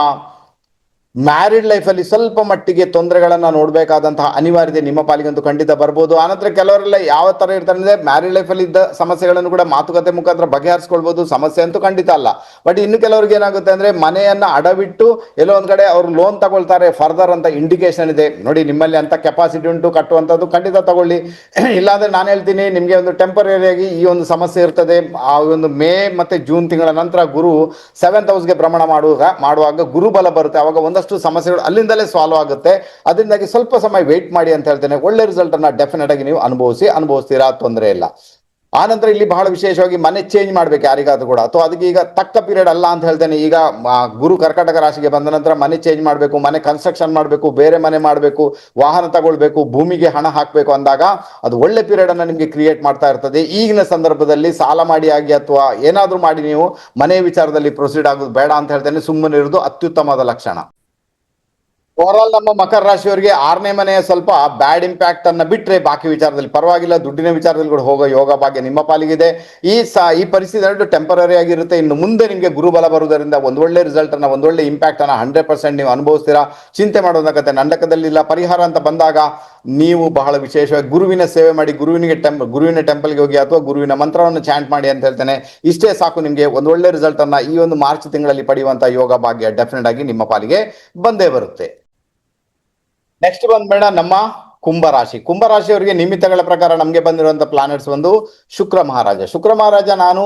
ಮ್ಯಾರಿಡ್ ಲೈಫ್ ಅಲ್ಲಿ ಸ್ವಲ್ಪ ಮಟ್ಟಿಗೆ ತೊಂದರೆಗಳನ್ನ ನೋಡಬೇಕಾದಂತಹ ಅನಿವಾರ್ಯತೆ ನಿಮ್ಮ ಪಾಲಿಗಂತೂ ಖಂಡಿತ ಬರ್ಬೋದು. ಆನಂತರ ಕೆಲವರೆಲ್ಲ ಯಾವ ತರ ಇರ್ತಾರೆ ಅಂದ್ರೆ, ಮ್ಯಾರಿಡ್ ಲೈಫ್ ಅಲ್ಲಿ ಇದ್ದ ಸಮಸ್ಯೆಗಳನ್ನು ಕೂಡ ಮಾತುಕತೆ ಮುಖಾಂತರ ಬಗೆಹರಿಸ್ಕೊಳ್ಬಹುದು, ಸಮಸ್ಯೆ ಅಂತೂ ಖಂಡಿತ ಅಲ್ಲ. ಬಟ್ ಇನ್ನು ಕೆಲವರಿಗೆ ಏನಾಗುತ್ತೆ ಅಂದ್ರೆ, ಮನೆಯನ್ನ ಅಡವಿಟ್ಟು ಎಲ್ಲೋ ಒಂದ್ ಕಡೆ ಅವರು ಲೋನ್ ತಗೊಳ್ತಾರೆ ಫರ್ದರ್ ಅಂತ ಇಂಡಿಕೇಶನ್ ಇದೆ. ನೋಡಿ, ನಿಮ್ಮಲ್ಲಿ ಅಂತ ಕೆಪಾಸಿಟಿ ಉಂಟು ಕಟ್ಟುವಂಥದ್ದು, ಖಂಡಿತ ತಗೊಳ್ಳಿ. ಇಲ್ಲಾಂದ್ರೆ ನಾನು ಹೇಳ್ತೀನಿ, ನಿಮಗೆ ಒಂದು ಟೆಂಪರರಿಯಾಗಿ ಈ ಒಂದು ಸಮಸ್ಯೆ ಇರ್ತದೆ. ಆ ಒಂದು ಮೇ ಮತ್ತೆ ಜೂನ್ ತಿಂಗಳ ನಂತರ ಗುರು 7th ಹೌಸ್ಗೆ ಭ್ರಮಣ ಮಾಡುವಾಗ ಗುರು ಬಲ ಬರುತ್ತೆ, ಅವಾಗ ಒಂದಷ್ಟು ಸಮಸ್ಯೆಗಳು ಅಲ್ಲಿಂದಲೇ ಸಾಲ್ವ್ ಆಗುತ್ತೆ. ಅದರಿಂದಾಗಿ ಸ್ವಲ್ಪ ಸಮಯ ವೇಟ್ ಮಾಡಿ ಅಂತ ಹೇಳ್ತೇನೆ. ಒಳ್ಳೆ ರಿಸಲ್ಟ್ ಅನ್ನ ಡೆಫಿನೆಟ್ ಆಗಿ ನೀವು ಅನುಭವಿಸ್ತೀರಾ, ತೊಂದರೆ ಇಲ್ಲ. ಆನಂತರ ಇಲ್ಲಿ ಬಹಳ ವಿಶೇಷವಾಗಿ ಮನೆ ಚೇಂಜ್ ಮಾಡ್ಬೇಕು ಯಾರಿಗಾದ್ರೂ ಕೂಡ, ಅಥವಾ ಅದಕ್ಕೆ ಈಗ ತಕ್ಕ ಪೀರಿಯಡ್ ಅಲ್ಲ ಅಂತ ಹೇಳ್ತೇನೆ. ಈಗ ಗುರು ಕರ್ಕಾಟಕ ರಾಶಿಗೆ ಬಂದ ನಂತರ ಮನೆ ಚೇಂಜ್ ಮಾಡಬೇಕು, ಮನೆ ಕನ್ಸ್ಟ್ರಕ್ಷನ್ ಮಾಡಬೇಕು, ಬೇರೆ ಮನೆ ಮಾಡಬೇಕು, ವಾಹನ ತಗೊಳ್ಬೇಕು, ಭೂಮಿಗೆ ಹಣ ಹಾಕಬೇಕು ಅಂದಾಗ ಅದು ಒಳ್ಳೆ ಪೀರಿಯಡ್ ಅನ್ನ ನಿಮಗೆ ಕ್ರಿಯೇಟ್ ಮಾಡ್ತಾ ಇರ್ತದೆ. ಈಗಿನ ಸಂದರ್ಭದಲ್ಲಿ ಸಾಲ ಮಾಡಿ ಆಗಿ ಅಥವಾ ಏನಾದ್ರೂ ಮಾಡಿ ನೀವು ಮನೆ ವಿಚಾರದಲ್ಲಿ ಪ್ರೊಸೀಡ್ ಆಗೋದು ಬೇಡ ಅಂತ ಹೇಳ್ತೇನೆ. ಸುಮ್ಮನೆ ಇರೋದು ಅತ್ಯುತ್ತಮವಾದ ಲಕ್ಷಣ. ಓವರಾಲ್ ನಮ್ಮ ಮಕರ ರಾಶಿಯವರಿಗೆ 6ನೇ ಮನೆಯ ಸ್ವಲ್ಪ ಬ್ಯಾಡ್ ಇಂಪ್ಯಾಕ್ಟ್ ಅನ್ನ ಬಿಟ್ರೆ ಬಾಕಿ ವಿಚಾರದಲ್ಲಿ ಪರವಾಗಿಲ್ಲ. ದುಡ್ಡಿನ ವಿಚಾರದಲ್ಲಿ ಕೂಡ ಹೋಗೋ ಯೋಗ ಭಾಗ್ಯ ನಿಮ್ಮ ಪಾಲಿಗಿದೆ. ಈ ಪರಿಸ್ಥಿತಿ ಟೆಂಪರರಿ ಆಗಿರುತ್ತೆ. ಇನ್ನು ಮುಂದೆ ನಿಮಗೆ ಗುರುಬಲ ಬರುವುದರಿಂದ ಒಂದೊಳ್ಳೆ ರಿಸಲ್ಟ್ ಅನ್ನ, ಒಂದೊಳ್ಳೆ ಇಂಪ್ಯಾಕ್ಟ್ ಅನ್ನ 100% ನೀವು ಅನುಭವಿಸ್ತೀರಾ. ಚಿಂತೆ ಮಾಡೋದಕ್ಕೆ ನನ್ನ ಲೆಕ್ಕದಲ್ಲಿ ಇಲ್ಲ. ಪರಿಹಾರ ಅಂತ ಬಂದಾಗ ನೀವು ಬಹಳ ವಿಶೇಷವಾಗಿ ಗುರುವಿನ ಸೇವೆ ಮಾಡಿ, ಗುರುವಿನ ಟೆಂಪಲ್ಗೆ ಹೋಗಿ ಅಥವಾ ಗುರುವಿನ ಮಂತ್ರವನ್ನು ಚಾಂಟ್ ಮಾಡಿ ಅಂತ ಹೇಳ್ತೇನೆ. ಇಷ್ಟೇ ಸಾಕು, ನಿಮಗೆ ಒಂದೊಳ್ಳೆ ರಿಸಲ್ಟ್ ಅನ್ನ ಈ ಒಂದು ಮಾರ್ಚ್ ತಿಂಗಳಲ್ಲಿ ಪಡೆಯುವಂತಹ ಯೋಗ ಭಾಗ್ಯ ಡೆಫಿನೆಟ್ ಆಗಿ ನಿಮ್ಮ ಪಾಲಿಗೆ ಬಂದೇ ಬರುತ್ತೆ. ನೆಕ್ಸ್ಟ್ ಬಂದ್ಬೇಡ ನಮ್ಮ ಕುಂಭರಾಶಿ. ಕುಂಭರಾಶಿಯವರಿಗೆ ನಿಮಿತ್ತಗಳ ಪ್ರಕಾರ ನಮಗೆ ಬಂದಿರುವಂತ ಪ್ಲಾನೆಟ್ಸ್ ಒಂದು ಶುಕ್ರ ಮಹಾರಾಜ. ಶುಕ್ರ ಮಹಾರಾಜ ನಾನು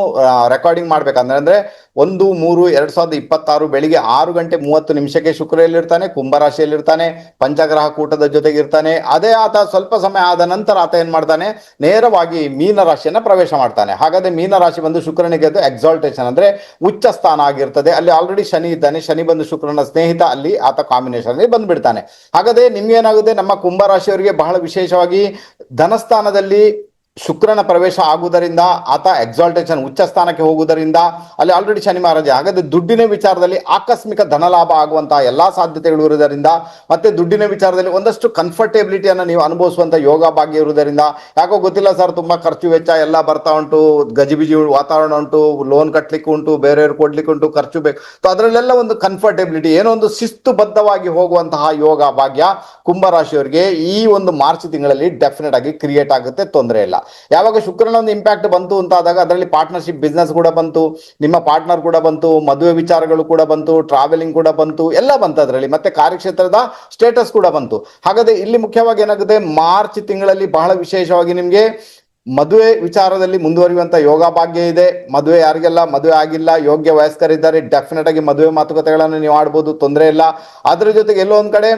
ರೆಕಾರ್ಡಿಂಗ್ ಮಾಡ್ಬೇಕಂದ್ರೆ ಅಂದ್ರೆ 1/3/2026 ಬೆಳಿಗ್ಗೆ 6:30 ಶುಕ್ರ ಎಲ್ಲಿರ್ತಾನೆ, ಕುಂಭರಾಶಿಯಲ್ಲಿರ್ತಾನೆ, ಪಂಚಗ್ರಹ ಕೂಟದ ಜೊತೆಗೆ ಇರ್ತಾನೆ. ಅದೇ ಆತ ಸ್ವಲ್ಪ ಸಮಯ ಆದ ನಂತರ ಆತ ಏನ್ ಮಾಡ್ತಾನೆ, ನೇರವಾಗಿ ಮೀನ ರಾಶಿಯನ್ನ ಪ್ರವೇಶ ಮಾಡ್ತಾನೆ. ಹಾಗಾದ್ರೆ ಮೀನ ರಾಶಿ ಬಂದು ಶುಕ್ರನಿಗೆ ಅದು ಎಕ್ಸಾಲ್ಟೇಷನ್ ಅಂದ್ರೆ ಉಚ್ಚ ಸ್ಥಾನ ಆಗಿರ್ತದೆ. ಅಲ್ಲಿ ಆಲ್ರೆಡಿ ಶನಿ ಇದ್ದಾನೆ, ಶನಿ ಬಂದು ಶುಕ್ರನ ಸ್ನೇಹಿತ, ಅಲ್ಲಿ ಆತ ಕಾಂಬಿನೇಷನ್ ಬಂದ್ಬಿಡ್ತಾನೆ. ಹಾಗಾದ್ರೆ ನಿಮ್ಗೆ ಏನಾಗುತ್ತೆ, ನಮ್ಮ ಕುಂಭರಾಶಿಯವರಿಗೆ ಬಹಳ ವಿಶೇಷವಾಗಿ ಧನಸ್ಥಾನದಲ್ಲಿ ಶುಕ್ರನ ಪ್ರವೇಶ ಆಗುವುದರಿಂದ ಆತ ಎಕ್ಸಾಲ್ಟೇಷನ್ ಉಚ್ಚ ಸ್ಥಾನಕ್ಕೆ ಹೋಗುವುದರಿಂದ ಅಲ್ಲಿ ಆಲ್ರೆಡಿ ಶನಿ ಮಹಾರಾಜ. ಹಾಗಾದ್ರೆ ದುಡ್ಡಿನ ವಿಚಾರದಲ್ಲಿ ಆಕಸ್ಮಿಕ ಧನಲಾಭ ಆಗುವಂತಹ ಎಲ್ಲಾ ಸಾಧ್ಯತೆಗಳು ಇರುವುದರಿಂದ, ಮತ್ತೆ ದುಡ್ಡಿನ ವಿಚಾರದಲ್ಲಿ ಒಂದಷ್ಟು ಕಂಫರ್ಟೇಬಿಲಿಟಿಯನ್ನು ನೀವು ಅನುಭವಿಸುವಂತ ಯೋಗ ಭಾಗ್ಯ ಇರುವುದರಿಂದ, ಯಾಕೋ ಗೊತ್ತಿಲ್ಲ ಸರ್, ತುಂಬಾ ಖರ್ಚು ವೆಚ್ಚ ಎಲ್ಲ ಬರ್ತಾ ಉಂಟು, ಗಜಿಬಿಜಿ ವಾತಾವರಣ ಉಂಟು, ಲೋನ್ ಕಟ್ಲಿಕ್ಕೆ ಉಂಟು, ಬೇರೆಯವ್ರು ಕೊಡ್ಲಿಕ್ಕೆ ಉಂಟು, ಖರ್ಚು ಬೇಕು. ಅದರಲ್ಲೆಲ್ಲ ಒಂದು ಕಂಫರ್ಟೇಬಿಲಿಟಿ, ಏನೋ ಒಂದು ಶಿಸ್ತುಬದ್ಧವಾಗಿ ಹೋಗುವಂತಹ ಯೋಗ ಭಾಗ್ಯ ಕುಂಭರಾಶಿಯವರಿಗೆ ಈ ಒಂದು ಮಾರ್ಚ್ ತಿಂಗಳಲ್ಲಿ ಡೆಫಿನೆಟ್ ಆಗಿ ಕ್ರಿಯೇಟ್ ಆಗುತ್ತೆ, ತೊಂದರೆ ಇಲ್ಲ. ಯಾವಾಗ ಶುಕ್ರನ ಒಂದು ಇಂಪ್ಯಾಕ್ಟ್ ಬಂತು ಅಂತ ಆದಾಗ ಅದರಲ್ಲಿ ಪಾರ್ಟ್ನರ್ಶಿಪ್ ಬಿಸ್ನೆಸ್ ಕೂಡ ಬಂತು, ನಿಮ್ಮ ಪಾರ್ಟ್ನರ್ ಕೂಡ ಬಂತು, ಮದುವೆ ವಿಚಾರಗಳು ಕೂಡ ಬಂತು, ಟ್ರಾವೆಲಿಂಗ್ ಕೂಡ ಬಂತು, ಎಲ್ಲ ಬಂತು ಅದರಲ್ಲಿ, ಮತ್ತೆ ಕಾರ್ಯಕ್ಷೇತ್ರದ ಸ್ಟೇಟಸ್ ಕೂಡ ಬಂತು. ಹಾಗಾದ್ರೆ ಇಲ್ಲಿ ಮುಖ್ಯವಾಗಿ ಏನಾಗುತ್ತೆ, ಮಾರ್ಚ್ ತಿಂಗಳಲ್ಲಿ ಬಹಳ ವಿಶೇಷವಾಗಿ ನಿಮ್ಗೆ ಮದುವೆ ವಿಚಾರದಲ್ಲಿ ಮುಂದುವರಿಯುವಂತ ಯೋಗ ಭಾಗ್ಯ ಇದೆ. ಮದುವೆ ಯಾರಿಗೆಲ್ಲ ಮದುವೆ ಆಗಿಲ್ಲ, ಯೋಗ್ಯ ವಯಸ್ಕರಿದ್ದಾರೆ, ಡೆಫಿನೆಟ್ ಆಗಿ ಮದುವೆ ಮಾತುಕತೆಗಳನ್ನು ನೀವು ಆಡ್ಬೋದು, ತೊಂದರೆ ಇಲ್ಲ. ಅದ್ರ ಜೊತೆಗೆ ಎಲ್ಲೋ ಒಂದ್ ಕಡೆ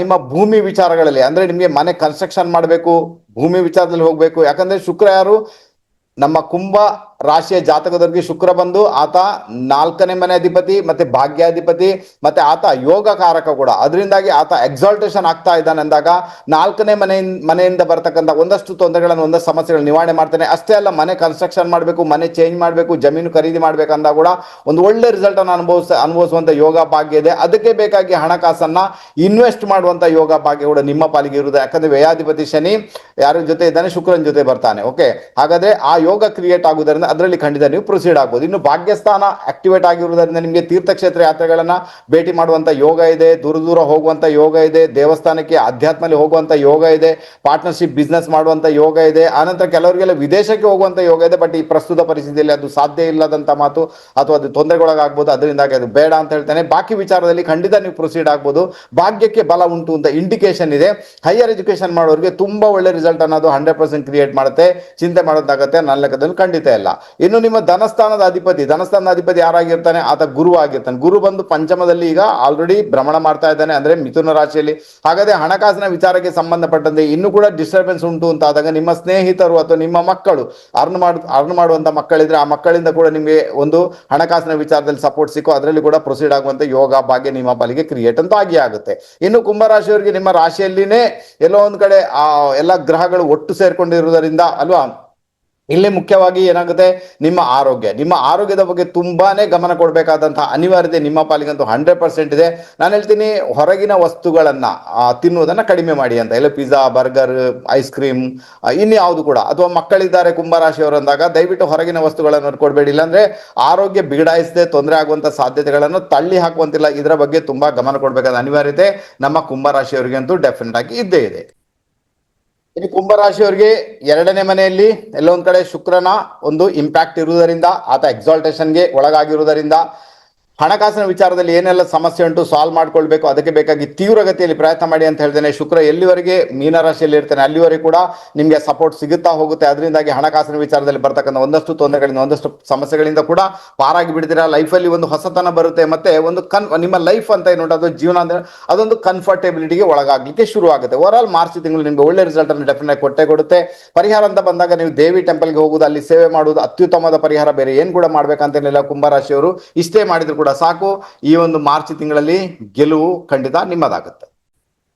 ನಿಮ್ಮ ಭೂಮಿ ವಿಚಾರಗಳಲ್ಲಿ, ಅಂದ್ರೆ ನಿಮ್ಗೆ ಮನೆ ಕನ್ಸ್ಟ್ರಕ್ಷನ್ ಮಾಡಬೇಕು, ಭೂಮಿ ವಿಚಾರದಲ್ಲಿ ಹೋಗ್ಬೇಕು. ಯಾಕಂದ್ರೆ ಶುಕ್ರ ಯಾರು, ನಮ್ಮ ಕುಂಭ ರಾಶಿಯ ಜಾತಕದವರಿಗೆ ಶುಕ್ರ ಬಂದು ಆತ 4ನೇ ಮನೆ ಅಧಿಪತಿ, ಮತ್ತೆ ಭಾಗ್ಯಾಧಿಪತಿ, ಮತ್ತೆ ಆತ ಯೋಗ ಕಾರಕ ಕೂಡ. ಅದರಿಂದಾಗಿ ಆತ ಎಕ್ಸಾಲ್ಟೇಷನ್ ಆಗ್ತಾ ಇದ್ದಾನೆ ಅಂದಾಗ 4ನೇ ಮನೆಯಿಂದ ಬರ್ತಕ್ಕಂಥ ಒಂದಷ್ಟು ತೊಂದರೆಗಳನ್ನು, ಒಂದಷ್ಟು ಸಮಸ್ಯೆಗಳನ್ನು ನಿವಾರಣೆ ಮಾಡ್ತಾನೆ. ಅಷ್ಟೇ ಅಲ್ಲ, ಮನೆ ಕನ್ಸ್ಟ್ರಕ್ಷನ್ ಮಾಡಬೇಕು, ಮನೆ ಚೇಂಜ್ ಮಾಡಬೇಕು, ಜಮೀನು ಖರೀದಿ ಮಾಡ್ಬೇಕಂದಾಗ ಕೂಡ ಒಂದು ಒಳ್ಳೆ ರಿಸಲ್ಟ್ ಅನ್ನು ಅನುಭವಿಸುವಂತ ಯೋಗ ಭಾಗ್ಯ ಇದೆ. ಅದಕ್ಕೆ ಬೇಕಾಗಿ ಹಣಕಾಸನ್ನ ಇನ್ವೆಸ್ಟ್ ಮಾಡುವಂತ ಯೋಗ ಭಾಗ್ಯ ಕೂಡ ನಿಮ್ಮ ಪಾಲಿಗೆ ಇರುವುದು. ಯಾಕಂದ್ರೆ ವ್ಯಯಾಧಿಪತಿ ಶನಿ ಯಾರ ಜೊತೆ ಇದ್ದಾನೆ, ಶುಕ್ರನ ಜೊತೆ ಬರ್ತಾನೆ. ಓಕೆ, ಹಾಗಾದ್ರೆ ಆ ಯೋಗ ಕ್ರಿಯೇಟ್ ಆಗುವುದರಿಂದ ಅದರಲ್ಲಿ ಖಂಡಿತ ನೀವು ಪ್ರೊಸೀಡ್ ಆಗ್ಬೋದು. ಇನ್ನು ಭಾಗ್ಯಸ್ಥಾನ ಆಕ್ಟಿವೇಟ್ ಆಗಿರುವುದರಿಂದ ನಿಮಗೆ ತೀರ್ಥಕ್ಷೇತ್ರ ಯಾತ್ರೆಗಳನ್ನ ಭೇಟಿ ಮಾಡುವಂತ ಯೋಗ ಇದೆ, ದೂರ ದೂರ ಹೋಗುವಂತ ಯೋಗ ಇದೆ, ದೇವಸ್ಥಾನಕ್ಕೆ ಅಧ್ಯಾತ್ಮಲ್ಲಿ ಹೋಗುವಂತ ಯೋಗ ಇದೆ, ಪಾರ್ಟ್ನರ್ಶಿಪ್ ಬಿಸ್ನೆಸ್ ಮಾಡುವಂತ ಯೋಗ ಇದೆ. ಆನಂತರ ಕೆಲವರಿಗೆಲ್ಲ ವಿದೇಶಕ್ಕೆ ಹೋಗುವಂತ ಯೋಗ ಇದೆ. ಬಟ್ ಈ ಪ್ರಸ್ತುತ ಪರಿಸ್ಥಿತಿಯಲ್ಲಿ ಅದು ಸಾಧ್ಯ ಇಲ್ಲದಂತ ಮಾತು, ಅಥವಾ ಅದು ತೊಂದರೆಗೊಳಗಾಗ್ಬೋದು. ಅದರಿಂದಾಗಿ ಅದು ಬೇಡ ಅಂತ ಹೇಳ್ತೇನೆ. ಬಾಕಿ ವಿಚಾರದಲ್ಲಿ ಖಂಡಿತ ನೀವು ಪ್ರೊಸೀಡ್ ಆಗ್ಬೋದು. ಭಾಗ್ಯಕ್ಕೆ ಬಲ ಉಂಟು ಅಂತ ಇಂಡಿಕೇಶನ್ ಇದೆ. ಹೈಯರ್ ಎಜುಕೇಶನ್ ಮಾಡೋರಿಗೆ ತುಂಬಾ ಒಳ್ಳೆ ರಿಸಲ್ಟ್ ಅನ್ನೋದು 100% ಕ್ರಿಯೇಟ್ ಮಾಡುತ್ತೆ. ಚಿಂತೆ ಮಾಡೋದಾಗತ್ತೆ, ನನ್ನ ಲೆಕ್ಕದಲ್ಲಿ ಖಂಡಿತ ಇಲ್ಲ. ಇನ್ನು ನಿಮ್ಮ ಧನಸ್ಥಾನದ ಅಧಿಪತಿ ಯಾರಾಗಿರ್ತಾನೆ, ಆತ ಗುರು ಆಗಿರ್ತಾನೆ. ಗುರು ಬಂದು ಪಂಚಮದಲ್ಲಿ ಈಗ ಆಲ್ರೆಡಿ ಭ್ರಮಣ ಮಾಡ್ತಾ ಇದ್ದಾನೆ, ಅಂದ್ರೆ ಮಿಥುನ ರಾಶಿಯಲ್ಲಿ. ಹಾಗಾದ್ರೆ ಹಣಕಾಸಿನ ವಿಚಾರಕ್ಕೆ ಸಂಬಂಧಪಟ್ಟಂತೆ ಇನ್ನೂ ಕೂಡ ಡಿಸ್ಟರ್ಬೆನ್ಸ್ ಉಂಟು ಅಂತ ಆದಾಗ, ನಿಮ್ಮ ಸ್ನೇಹಿತರು ಅಥವಾ ನಿಮ್ಮ ಮಕ್ಕಳು ಅರ್ನ್ ಮಾಡುವಂತ ಮಕ್ಕಳಿದ್ರೆ ಆ ಮಕ್ಕಳಿಂದ ಕೂಡ ನಿಮಗೆ ಒಂದು ಹಣಕಾಸಿನ ವಿಚಾರದಲ್ಲಿ ಸಪೋರ್ಟ್ ಸಿಕ್ಕೋ ಅದರಲ್ಲಿ ಕೂಡ ಪ್ರೊಸೀಡ್ ಆಗುವಂತ ಯೋಗ ಭಾಗ್ಯ ನಿಮ್ಮ ಪಾಲಿಗೆ ಕ್ರಿಯೇಟ್ ಅಂತ ಆಗುತ್ತೆ. ಇನ್ನು ಕುಂಭರಾಶಿಯವರಿಗೆ ನಿಮ್ಮ ರಾಶಿಯಲ್ಲಿನೇ ಎಲ್ಲೋ ಒಂದ್ ಕಡೆ ಆ ಎಲ್ಲ ಗ್ರಹಗಳು ಒಟ್ಟು ಸೇರ್ಕೊಂಡಿರುವುದರಿಂದ ಅಲ್ವಾ, ಇಲ್ಲಿ ಮುಖ್ಯವಾಗಿ ಏನಾಗುತ್ತೆ, ನಿಮ್ಮ ಆರೋಗ್ಯದ ಬಗ್ಗೆ ತುಂಬಾನೇ ಗಮನ ಕೊಡಬೇಕಾದಂತಹ ಅನಿವಾರ್ಯತೆ ನಿಮ್ಮ ಪಾಲಿಗಂತೂ 100% ಇದೆ. ನಾನು ಹೇಳ್ತೀನಿ, ಹೊರಗಿನ ವಸ್ತುಗಳನ್ನ ತಿನ್ನುವುದನ್ನ ಕಡಿಮೆ ಮಾಡಿ ಅಂತ. ಇಲ್ಲ ಪಿಜ್ಜಾ, ಬರ್ಗರ್, ಐಸ್ ಕ್ರೀಮ್, ಇನ್ಯಾವುದು ಕೂಡ. ಅಥವಾ ಮಕ್ಕಳಿದ್ದಾರೆ ಕುಂಭರಾಶಿಯವರು ಅಂದಾಗ ದಯವಿಟ್ಟು ಹೊರಗಿನ ವಸ್ತುಗಳನ್ನು ಕೊಡಬೇಡಿ. ಇಲ್ಲಾಂದ್ರೆ ಆರೋಗ್ಯ ಬಿಗಡಾಯಿಸದೆ ತೊಂದರೆ ಆಗುವಂತ ಸಾಧ್ಯತೆಗಳನ್ನು ತಳ್ಳಿ ಹಾಕುವಂತಿಲ್ಲ. ಇದರ ಬಗ್ಗೆ ತುಂಬಾ ಗಮನ ಕೊಡಬೇಕಾದ ಅನಿವಾರ್ಯತೆ ನಮ್ಮ ಕುಂಭರಾಶಿಯವರಿಗೆ ಅಂತೂ ಡೆಫಿನೆಟ್ ಆಗಿ ಇದ್ದೇ ಇದೆ. ಇನ್ನು ಕುಂಭರಾಶಿಯವರಿಗೆ 2ನೇ ಮನೆಯಲ್ಲಿ ಎಲ್ಲೋ ಒಂದ್ ಕಡೆ ಶುಕ್ರನ ಒಂದು ಇಂಪ್ಯಾಕ್ಟ್ ಇರುವುದರಿಂದ, ಆತ ಎಕ್ಸಾಲ್ಟೇಷನ್ಗೆ ಒಳಗಾಗಿರುವುದರಿಂದ ಹಣಕಾಸಿನ ವಿಚಾರದಲ್ಲಿ ಏನೆಲ್ಲ ಸಮಸ್ಯೆ ಉಂಟು ಸಾಲ್ವ್ ಮಾಡ್ಕೊಳ್ಬೇಕು, ಅದಕ್ಕೆ ಬೇಕಾಗಿ ತೀವ್ರಗತಿಯಲ್ಲಿ ಪ್ರಯತ್ನ ಮಾಡಿ ಅಂತ ಹೇಳ್ತೇನೆ. ಶುಕ್ರ ಎಲ್ಲಿವರೆಗೆ ಮೀನರಾಶಿಯಲ್ಲಿ ಇರ್ತಾನೆ ಅಲ್ಲಿವರೆಗೆ ಕೂಡ ನಿಮಗೆ ಸಪೋರ್ಟ್ ಸಿಗುತ್ತಾ ಹೋಗುತ್ತೆ. ಅದರಿಂದಾಗಿ ಹಣಕಾಸಿನ ವಿಚಾರದಲ್ಲಿ ಬರ್ತಕ್ಕಂಥ ಒಂದಷ್ಟು ತೊಂದರೆಗಳಿಂದ, ಒಂದಷ್ಟು ಸಮಸ್ಯೆಗಳಿಂದ ಕೂಡ ಪಾರಾಗಿ ಬಿಡ್ತೀರಾ. ಲೈಫಲ್ಲಿ ಒಂದು ಹೊಸತನ ಬರುತ್ತೆ, ಮತ್ತೆ ಒಂದು ನಿಮ್ಮ ಲೈಫ್ ಅಂತ ಏನು ಅದು ಜೀವನ ಅಂದ್ರೆ ಅದೊಂದು ಕಂಫರ್ಟೇಬಿಲಿಟಿಗೆ ಒಳಗಾಗ್ಲಿಕ್ಕೆ ಶುರು ಆಗುತ್ತೆ. ಓವರ್ ಆಲ್ ಮಾರ್ಚ್ ತಿಂಗಳು ನಿಮಗೆ ಒಳ್ಳೆ ರಿಸಲ್ಟ್ ಅನ್ನು ಡೆಫಿನೆಟ್ ಕೊಡುತ್ತೆ. ಪರಿಹಾರ ಅಂತ ಬಂದಾಗ ನೀವು ದೇವಿ ಟೆಂಪಲ್ಗೆ ಹೋಗುವುದು, ಅಲ್ಲಿ ಸೇವೆ ಮಾಡುವುದು ಅತ್ಯುತ್ತಮವಾದ ಪರಿಹಾರ. ಬೇರೆ ಏನು ಕೂಡ ಮಾಡ್ಬೇಕಂತೇನಿಲ್ಲ. ಕುಂಭರಾಶಿಯವರು ಇಷ್ಟೇ ಮಾಡಿದ್ರು ಕೂಡ ಸಾಕು. ಈ ಒಂದು ಮಾರ್ಚ್ ತಿಂಗಳಲ್ಲಿ ಗೆಲುವು ಖಂಡಿತ ನಿಮ್ಮದಾಗುತ್ತೆ.